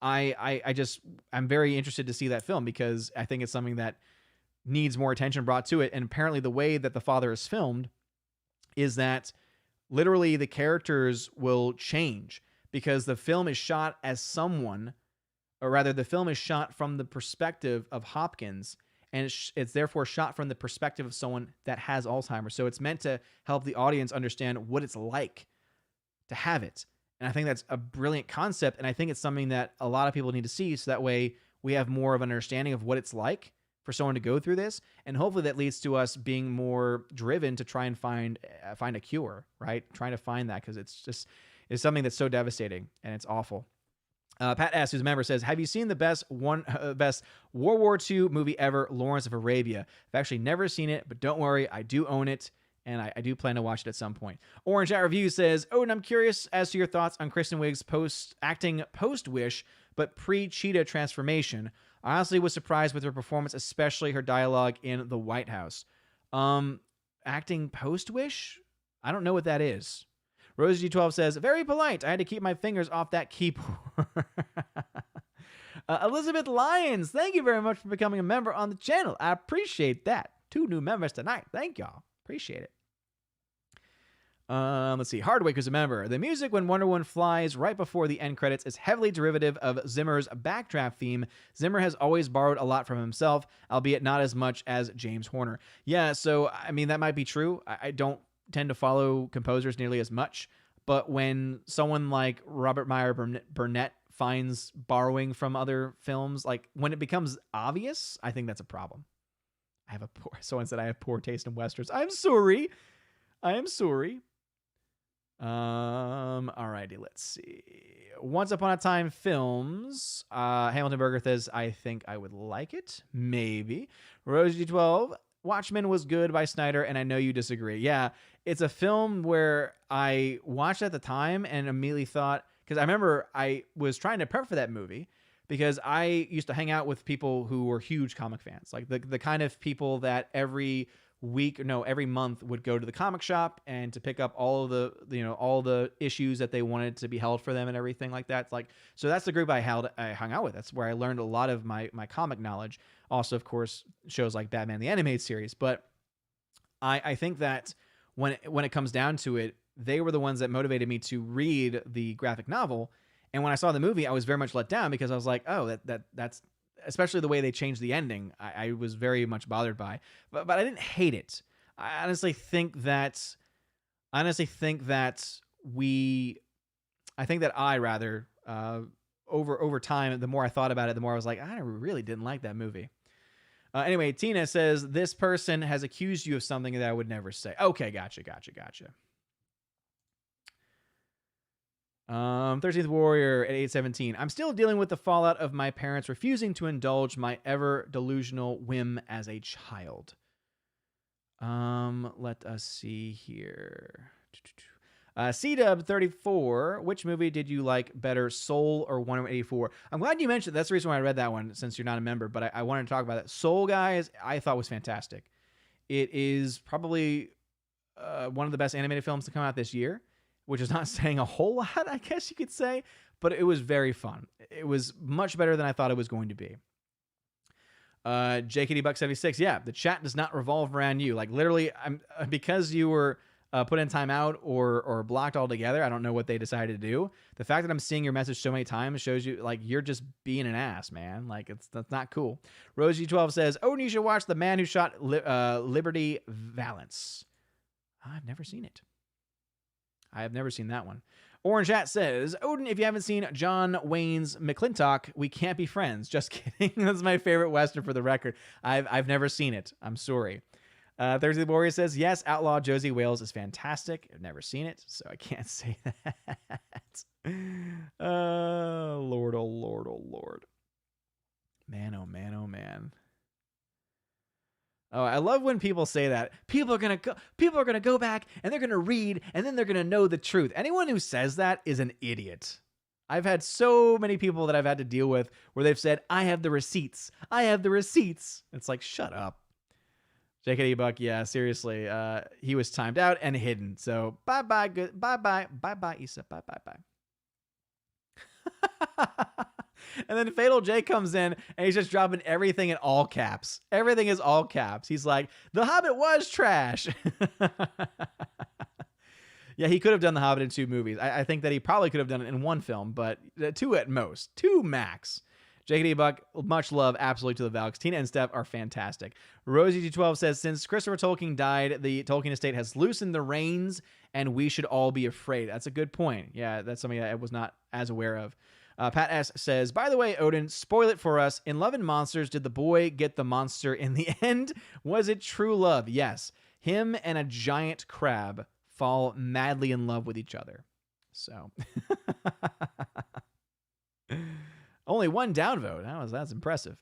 I'm very interested to see that film because I think it's something that needs more attention brought to it. And apparently the way that The Father is filmed is that literally the characters will change because the film is shot as someone, or rather the film is shot from the perspective of Hopkins, and it's therefore shot from the perspective of someone that has Alzheimer's. So it's meant to help the audience understand what it's like to have it. And I think that's a brilliant concept, and I think it's something that a lot of people need to see, so that way we have more of an understanding of what it's like for someone to go through this, and hopefully that leads to us being more driven to try and find a cure, right? Trying to find that, because it's something that's so devastating, and it's awful. Pat S., who's a member, says, have you seen the best World War II movie ever, Lawrence of Arabia? I've actually never seen it, but don't worry, I do own it, and I do plan to watch it at some point. Orange At Reviews says, and I'm curious as to your thoughts on Kristen Wiig's acting post-Wish, but pre-Cheetah transformation. I honestly was surprised with her performance, especially her dialogue in the White House. Acting post-Wish? I don't know what that is. Rosie G12 says, very polite. I had to keep my fingers off that keyboard. Elizabeth Lyons, thank you very much for becoming a member on the channel. I appreciate that. 2 new members tonight. Thank y'all. Appreciate it. Let's see. Hardwick is a member. The music when Wonder Woman flies right before the end credits is heavily derivative of Zimmer's Backdraft theme. Zimmer has always borrowed a lot from himself, albeit not as much as James Horner. Yeah, so, I mean, that might be true. I don't tend to follow composers nearly as much, but when someone like Robert Meyer Burnett finds borrowing from other films, like when it becomes obvious, I think that's a problem. Someone said I have poor taste in westerns. I'm sorry. I am sorry. Alrighty, let's see. Once Upon a Time Films. Hamilton Burger says, I think I would like it. Maybe. Rosie 12. Watchmen was good by Snyder, and I know you disagree. Yeah, it's a film where I watched at the time and immediately thought, because I remember I was trying to prep for that movie because I used to hang out with people who were huge comic fans, like the kind of people that every month would go to the comic shop and to pick up all of all the issues that they wanted to be held for them and everything like that. So that's the group I hung out with. That's where I learned a lot of my comic knowledge. Also, of course, shows like Batman the Animated Series. But I think that when it comes down to it, they were the ones that motivated me to read the graphic novel. And when I saw the movie, I was very much let down because I was like, oh, that's especially the way they changed the ending. I was very much bothered by, but I didn't hate it. I honestly think that over time, the more I thought about it, the more I was like, I really didn't like that movie. Anyway, Tina says, this person has accused you of something that I would never say. Okay, gotcha. 13th Warrior at 817. I'm still dealing with the fallout of my parents refusing to indulge my ever delusional whim as a child. Let us see here. CW34, which movie did you like better, Soul or 184? I'm glad you mentioned that's the reason why I read that one, since you're not a member, but I wanted to talk about that. Soul, guys, I thought was fantastic. It is probably one of the best animated films to come out this year, which is not saying a whole lot, I guess you could say, but it was very fun. It was much better than I thought it was going to be. JKD Buck 76, yeah, the chat does not revolve around you. Like literally, because you were put in timeout or blocked altogether. I don't know what they decided to do. The fact that I'm seeing your message so many times shows you like you're just being an ass, man. Like that's not cool. Rosie12 says, "Odin, you should watch The Man Who Shot Liberty Valance." I've never seen it. I have never seen that one. Orange Hat says, "Odin, if you haven't seen John Wayne's McClintock, we can't be friends." Just kidding. That's my favorite Western for the record. I've never seen it. I'm sorry. Thursday the Warrior says, "Yes, Outlaw Josie Wales is fantastic. I've never seen it, so I can't say that." Lord, oh Lord, oh Lord. Man, oh man, oh man. Oh, I love when people say that. People are gonna go back and they're gonna read and then they're gonna know the truth. Anyone who says that is an idiot. I've had so many people that I've had to deal with where they've said, "I have the receipts. I have the receipts." It's like, shut up. JKD Buck, yeah, seriously. He was timed out and hidden. So bye-bye, good bye-bye, Issa. Bye-bye. And then Fatal J comes in and he's just dropping everything in all caps. Everything is all caps. He's like, "The Hobbit was trash." Yeah, he could have done The Hobbit in 2 movies. I think that he probably could have done it in 1 film, but 2 at most. 2 max. JKD Buck, much love absolutely to the Valks. Tina and Steph are fantastic. Rosie G12 says, "Since Christopher Tolkien died, the Tolkien estate has loosened the reins and we should all be afraid." That's a good point. Yeah, that's something I was not as aware of. Pat S. says, "By the way, Odin, spoil it for us. In Love and Monsters, did the boy get the monster in the end? Was it true love?" Yes. Him and a giant crab fall madly in love with each other. So, only 1 downvote. That's impressive.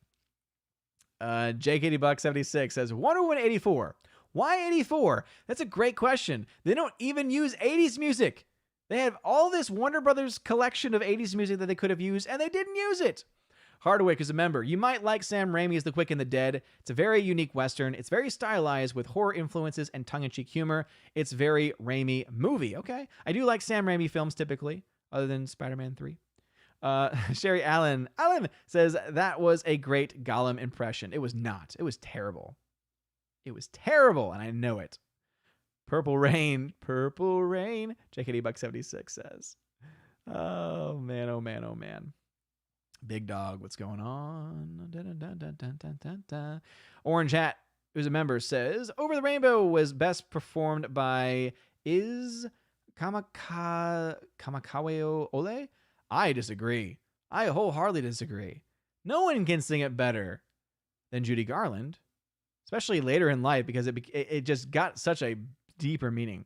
JKD Buck 76 says, "Wonder Woman 84. Why 84? That's a great question. They don't even use 80s music. They have all this Warner Brothers collection of 80s music that they could have used, and they didn't use it." Hardwick is a member. "You might like Sam Raimi's The Quick and the Dead. It's a very unique Western. It's very stylized with horror influences and tongue-in-cheek humor. It's very Raimi movie." Okay. I do like Sam Raimi films typically, other than Spider-Man 3. Sherry Allen says, "That was a great Gollum impression." It was not. It was terrible. It was terrible, and I know it. Purple Rain. JKD Buck 76 says, "Oh man, oh man, oh man." Big Dog, what's going on? Orange Hat, who's a member, says, "Over the Rainbow was best performed by Kamakawa Ole." I disagree. I wholeheartedly disagree. No one can sing it better than Judy Garland, especially later in life, because it just got such a deeper meaning.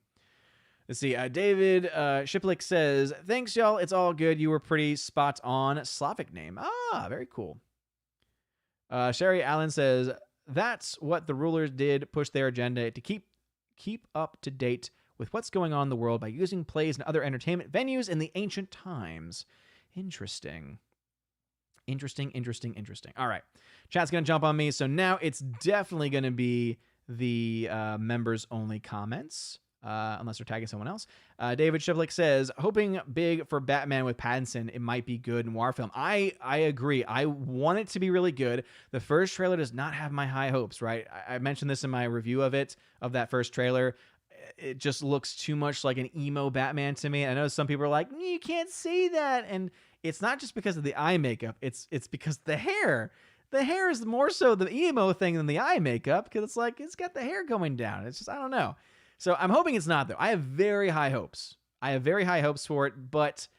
Let's see. David Shiplik says, "Thanks, y'all. It's all good. You were pretty spot on. Slavic name." Ah, very cool. Sherry Allen says, "That's what the rulers did, push their agenda to keep up to date with what's going on in the world by using plays and other entertainment venues in the ancient times." Interesting. All right. Chat's going to jump on me. So now it's definitely going to be the members only comments, unless they're tagging someone else. David Shivlik says, "Hoping big for Batman with Pattinson. It might be good in war film." I agree. I want it to be really good. The first trailer does not have my high hopes, right? I mentioned this in my review of that first trailer. It just looks too much like an emo Batman to me. I know some people are like, "You can't say that." And it's not just because of the eye makeup. It's because the hair. The hair is more so the emo thing than the eye makeup, because it's like it's got the hair going down. It's just, I don't know. So I'm hoping it's not, though. I have very high hopes. For it, but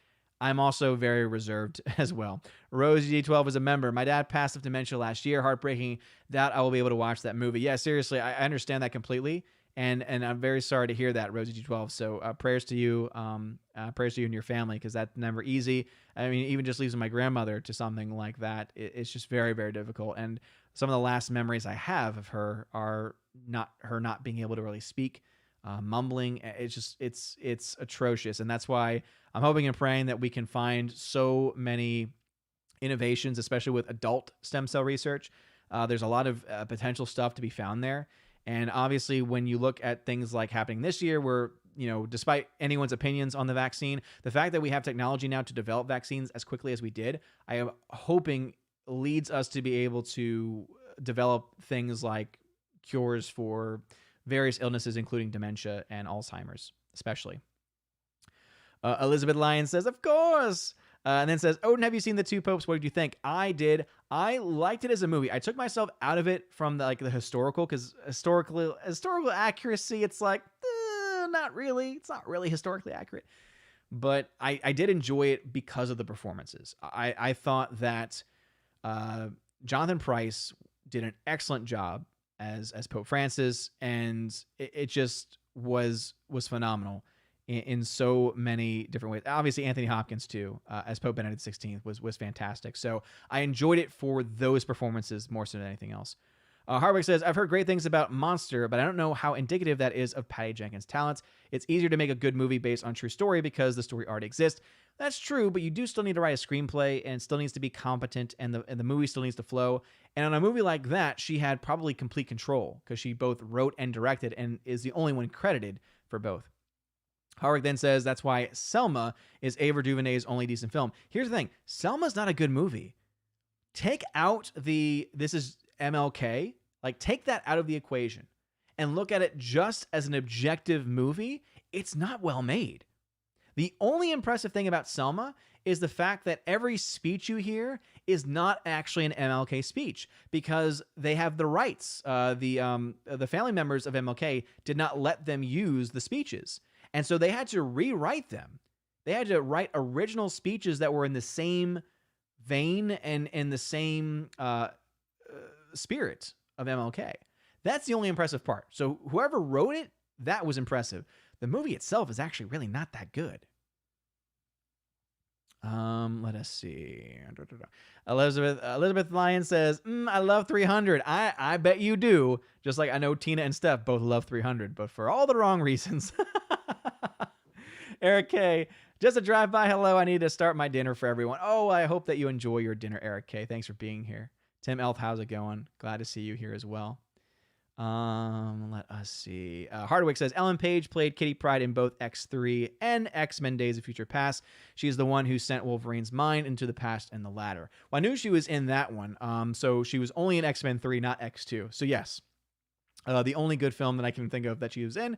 I'm also very reserved as well. Rosie G12 is a member. "My dad passed of dementia last year. Heartbreaking. Doubt I will be able to watch that movie." Yeah, seriously, I understand that completely. And I'm very sorry to hear that, Rosie G12. So prayers to you and your family, because that's never easy. I mean, even just losing my grandmother to something like that, it's just very, very difficult. And some of the last memories I have of her are not being able to really speak, mumbling. It's atrocious. And that's why I'm hoping and praying that we can find so many innovations, especially with adult stem cell research. There's a lot of potential stuff to be found there. And obviously, when you look at things like happening this year, where, despite anyone's opinions on the vaccine, the fact that we have technology now to develop vaccines as quickly as we did, I am hoping leads us to be able to develop things like cures for various illnesses, including dementia and Alzheimer's, especially. Elizabeth Lyon says, of course. And then says, Odin, have you seen The Two Popes? What did you think? I did. I liked it as a movie. I took myself out of it from the historical, because historical accuracy, it's like, not really. It's not really historically accurate. But I did enjoy it because of the performances. I thought that Jonathan Pryce did an excellent job as Pope Francis, and it just was phenomenal in so many different ways. Obviously, Anthony Hopkins too, as Pope Benedict XVI was fantastic. So I enjoyed it for those performances more so than anything else. Hardwick says, I've heard great things about Monster, but I don't know how indicative that is of Patty Jenkins' talents. It's easier to make a good movie based on true story because the story already exists. That's true, but you do still need to write a screenplay, and it still needs to be competent, and the movie still needs to flow. And on a movie like that, she had probably complete control because she both wrote and directed and is the only one credited for both. Hardwick then says that's why Selma is Ava DuVernay's only decent film. Here's the thing. Selma's not a good movie. Take out this is MLK, take that out of the equation and look at it just as an objective movie. It's not well made. The only impressive thing about Selma is the fact that every speech you hear is not actually an MLK speech because they have the rights. The family members of MLK did not let them use the speeches. And so they had to rewrite them. They had to write original speeches that were in the same vein and in the same spirit of MLK. That's the only impressive part. So whoever wrote it, that was impressive. The movie itself is actually really not that good. Let us see. Elizabeth Lyon says, I love 300. I bet you do. Just like I know Tina and Steph both love 300, but for all the wrong reasons. Eric K, just a drive-by hello. I need to start my dinner for everyone. Oh, I hope that you enjoy your dinner, Eric K. Thanks for being here. Tim Elf, how's it going? Glad to see you here as well. Let us see. Hardwick says, Ellen Page played Kitty Pryde in both X3 and X-Men Days of Future Past. She is the one who sent Wolverine's mind into the past and the latter. Well, I knew she was in that one. So she was only in X-Men 3, not X2. So yes, the only good film that I can think of that she was in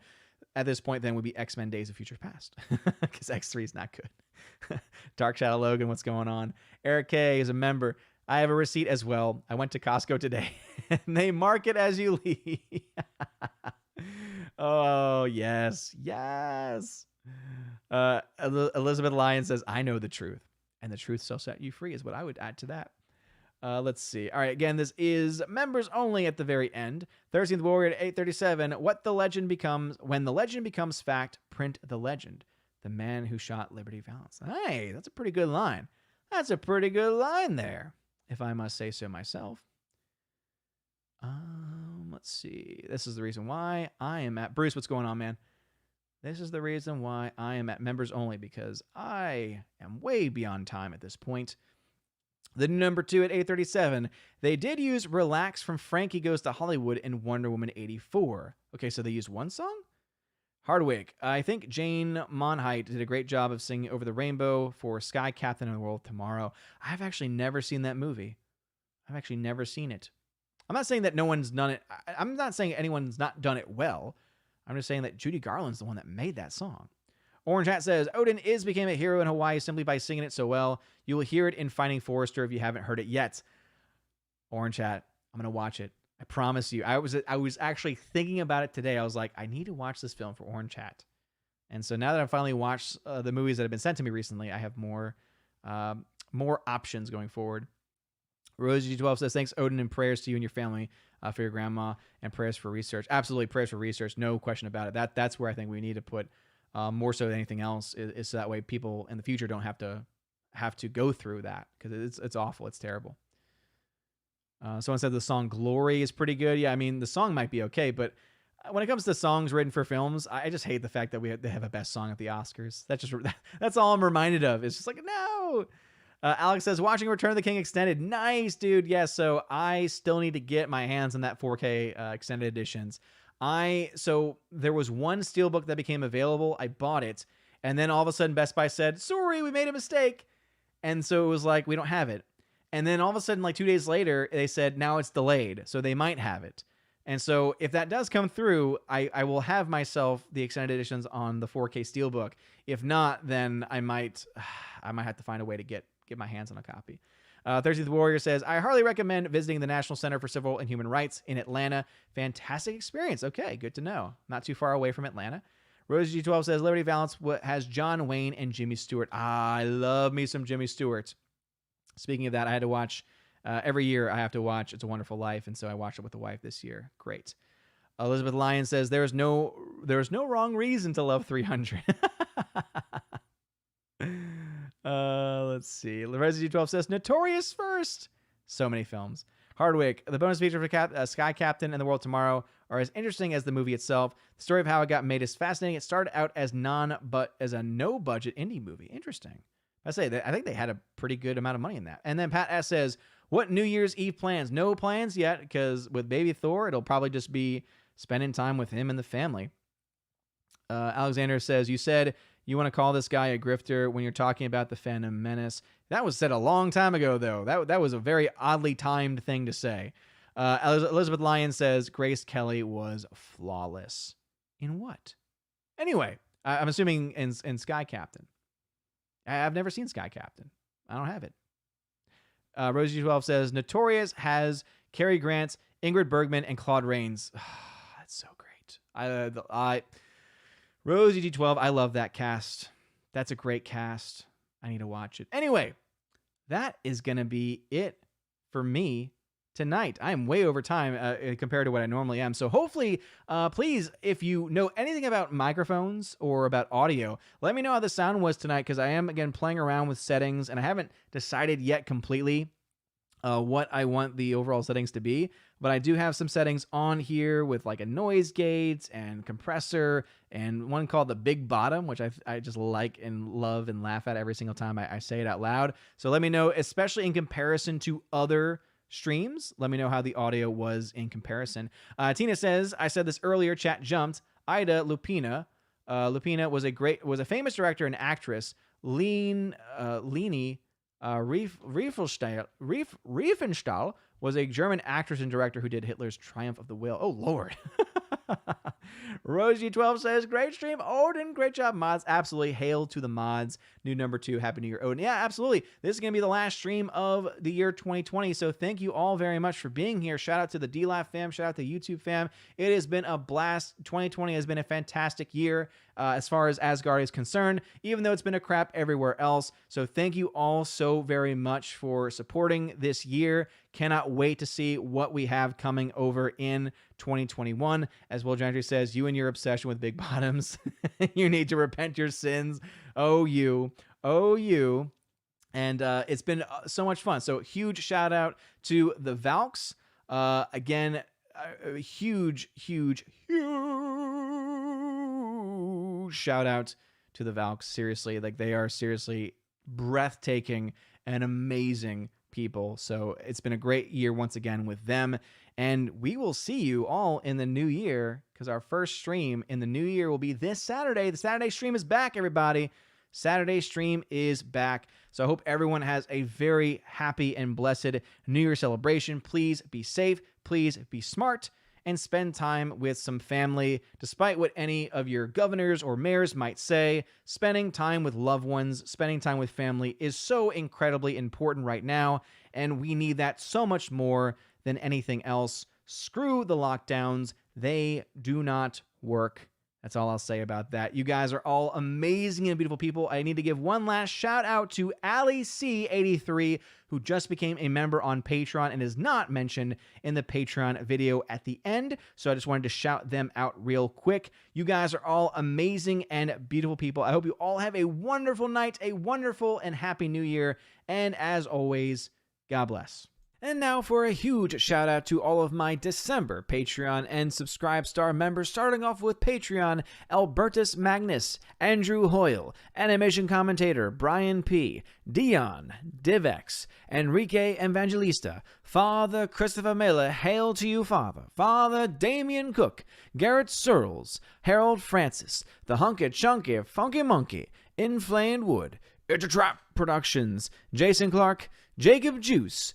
at this point then would be X-Men Days of Future Past, because X3 is not good. Dark Shadow Logan, what's going on? Eric K is a member. I have a receipt as well. I went to Costco today, and they mark it as you leave. Oh, yes. Yes. Elizabeth Lyon says, I know the truth, and the truth shall set you free is what I would add to that. Let's see. All right, again, this is members only at the very end. 13th Warrior at 837. When the legend becomes fact, print the legend. The man who shot Liberty Valance. Hey, that's a pretty good line. That's a pretty good line there, if I must say so myself. Let's see. This is the reason why I am at... Bruce, what's going on, man? This is the reason why I am at members only, because I am way beyond time at this point. The number 2 at 837. They did use Relax from Frankie Goes to Hollywood in Wonder Woman 84. Okay, so they used one song? Hardwick. I think Jane Monheit did a great job of singing Over the Rainbow for Sky Captain of the World Tomorrow. I've actually never seen that movie. I've actually never seen it. I'm not saying that no one's done it. I'm not saying anyone's not done it well. I'm just saying that Judy Garland's the one that made that song. Orange Hat says, Odin became a hero in Hawaii simply by singing it so well. You will hear it in Finding Forrester if you haven't heard it yet. Orange Hat, I'm going to watch it. I promise you. I was actually thinking about it today. I was like, I need to watch this film for Orange Hat. And so now that I've finally watched the movies that have been sent to me recently, I have more options going forward. Rosie G12 says, thanks, Odin, and prayers to you and your family for your grandma, and prayers for research. Absolutely, prayers for research. No question about it. That's where I think we need to put more so than anything else, is so that way people in the future don't have to go through that, because it's awful. It's terrible. Someone said the song Glory is pretty good. Yeah, I mean, the song might be okay, but when it comes to songs written for films, I just hate the fact that they have a best song at the Oscars. That's all I'm reminded of. It's just like, no. Alex says, watching Return of the King Extended. Nice, dude. Yeah, so I still need to get my hands on that 4K extended editions. So there was one steelbook that became available. I bought it, and then all of a sudden Best Buy said, sorry, we made a mistake. And so it was like, we don't have it. And then all of a sudden, like 2 days later, they said, now it's delayed, so they might have it. And so if that does come through, I will have myself the extended editions on the 4K Steelbook. If not, then I might have to find a way to get my hands on a copy. 13th Warrior says, I highly recommend visiting the National Center for Civil and Human Rights in Atlanta. Fantastic experience. Okay, good to know. Not too far away from Atlanta. Rosie G12 says, Liberty Valance has John Wayne and Jimmy Stewart. I love me some Jimmy Stewart. Speaking of that, I had to watch, every year I have to watch It's a Wonderful Life, and so I watched it with the wife this year. Great. Elizabeth Lyon says, there's no wrong reason to love 300. Let's see. Resi 12 says Notorious first. So many films. Hardwick. The bonus feature for Sky Captain and The World Tomorrow are as interesting as the movie itself. The story of how it got made is fascinating. It started out as a no-budget indie movie. Interesting. I think they had a pretty good amount of money in that. And then Pat S says, what New Year's Eve plans? No plans yet, because with baby Thor, it'll probably just be spending time with him and the family. Alexander says, you said you want to call this guy a grifter when you're talking about the Fandom Menace. That was said a long time ago, though. That was a very oddly timed thing to say. Elizabeth Lyon says, Grace Kelly was flawless. In what? Anyway, I'm assuming in Sky Captain. I've never seen Sky Captain. I don't have it. Rosie 12 says, Notorious has Cary Grant, Ingrid Bergman, and Claude Rains. That's so great. Rosie G12, I love that cast. That's a great cast. I need to watch it. Anyway, that is going to be it for me tonight. I am way over time compared to what I normally am. So hopefully, please, if you know anything about microphones or about audio, let me know how the sound was tonight, because I am, again, playing around with settings, and I haven't decided yet completely what I want the overall settings to be. But I do have some settings on here with like a noise gate and compressor, and one called the Big Bottom, which I just like and love and laugh at every single time I say it out loud. So let me know, especially in comparison to other streams, let me know how the audio was in comparison. Tina says, I said this earlier, chat jumped. Ida Lupina. Lupina was a famous director and actress. Leni Riefenstahl was a German actress and director who did Hitler's Triumph of the Will. Oh, Lord. Rosie 12 says, great stream, Odin. Great job, mods. Absolutely. Hail to the mods. New number 2. Happy New Year, Odin. Yeah, absolutely. This is going to be the last stream of the year 2020. So thank you all very much for being here. Shout out to the DLAF fam. Shout out to YouTube fam. It has been a blast. 2020 has been a fantastic year as far as Asgard is concerned, even though it's been a crap everywhere else. So thank you all so very much for supporting this year. Cannot wait to see what we have coming over in 2021. As Will Gentry says, you and your obsession with big bottoms, you need to repent your sins. Oh, you. And it's been so much fun. So huge shout out to the Valks. Again, huge shout out to the Valks. Seriously, like, they are seriously breathtaking and amazing people. So it's been a great year once again with them, and we will see you all in the new year, because our first stream in the new year will be this Saturday. The Saturday stream is back, everybody. Saturday stream is back. So I hope everyone has a very happy and blessed New Year celebration. Please be safe, please be smart, and spend time with some family. Despite what any of your governors or mayors might say, spending time with loved ones, spending time with family is so incredibly important right now, and we need that so much more than anything else. Screw the lockdowns. They do not work. That's all I'll say about that. You guys are all amazing and beautiful people. I need to give one last shout out to Ali C83, who just became a member on Patreon and is not mentioned in the Patreon video at the end. So I just wanted to shout them out real quick. You guys are all amazing and beautiful people. I hope you all have a wonderful night, a wonderful and happy new year. And as always, God bless. And now for a huge shout out to all of my December Patreon and Subscribe Star members, starting off with Patreon, Albertus Magnus, Andrew Hoyle, Animation Commentator, Brian P., Dion, Divex, Enrique Evangelista, Father Christopher Miller, hail to you, Father, Father Damian Cook, Garrett Searles, Harold Francis, The Hunky Chunky Funky Monkey, Inflamed Wood, It's a Trap Productions, Jason Clark, Jacob Juice,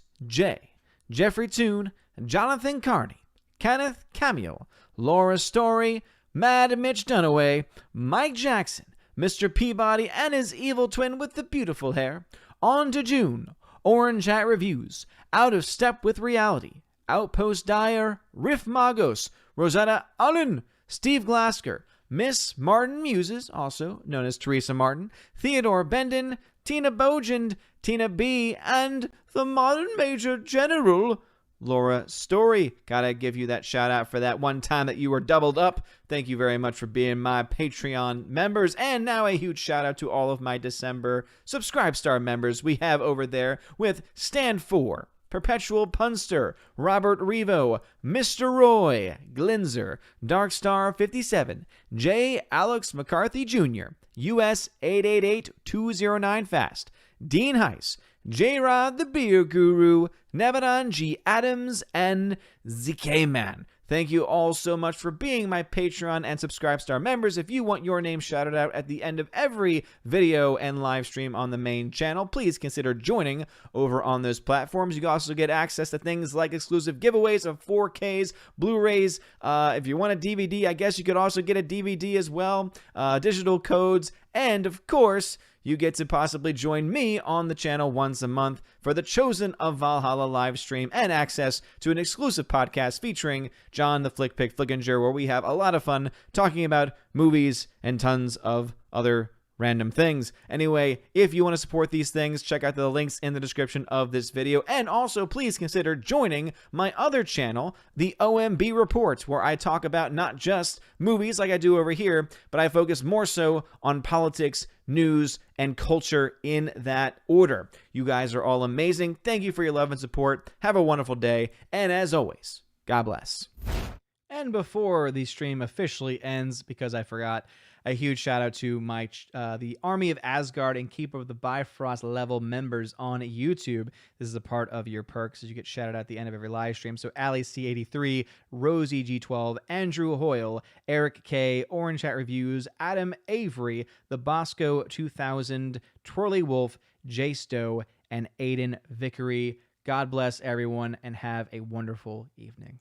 Jeffrey Toon, Jonathan Carney, Kenneth Camille, Laura Story, Mad Mitch Dunaway, Mike Jackson, Mr. Peabody and his evil twin with the beautiful hair, On to June, Orange Hat Reviews, Out of Step with Reality, Outpost Dyer, Riff Magos, Rosetta Allen, Steve Glasker, Miss Martin Muses, also known as Teresa Martin, Theodore Bendon, Tina Bogend, Tina B, and the Modern Major General, Laura Story. Gotta give you that shout out for that one time that you were doubled up. Thank you very much for being my Patreon members. And now a huge shout out to all of my December Subscribe Star members we have over there with Stand For, Perpetual Punster, Robert Revo, Mr. Roy, Glinzer, Darkstar 57, J. Alex McCarthy Jr., US 888209 Fast, Dean Heiss, J-Rod the Beer Guru, Nevadan G. Adams, and ZK Man. Thank you all so much for being my Patreon and Subscribe Star members. If you want your name shouted out at the end of every video and live stream on the main channel, please consider joining over on those platforms. You can also get access to things like exclusive giveaways of 4Ks, Blu-rays. If you want a DVD, I guess you could also get a DVD as well, digital codes, and of course, you get to possibly join me on the channel once a month for the Chosen of Valhalla live stream and access to an exclusive podcast featuring John the Flick Pick Flickinger, where we have a lot of fun talking about movies and tons of other random things. Anyway, if you want to support these things, check out the links in the description of this video. And also, please consider joining my other channel, the OMB Report, where I talk about not just movies like I do over here, but I focus more so on politics, news, and culture in that order. You guys are all amazing. Thank you for your love and support. Have a wonderful day. And as always, God bless. And before the stream officially ends, because I forgot, a huge shout out to my the Army of Asgard and Keeper of the Bifrost level members on YouTube. This is a part of your perks as you get shouted out at the end of every live stream. So Ali C83, Rosie G12, Andrew Hoyle, Eric K, Orange Hat Reviews, Adam Avery, the Bosco 2000, Twirly Wolf, Jay Stowe, and Aiden Vickery. God bless everyone and have a wonderful evening.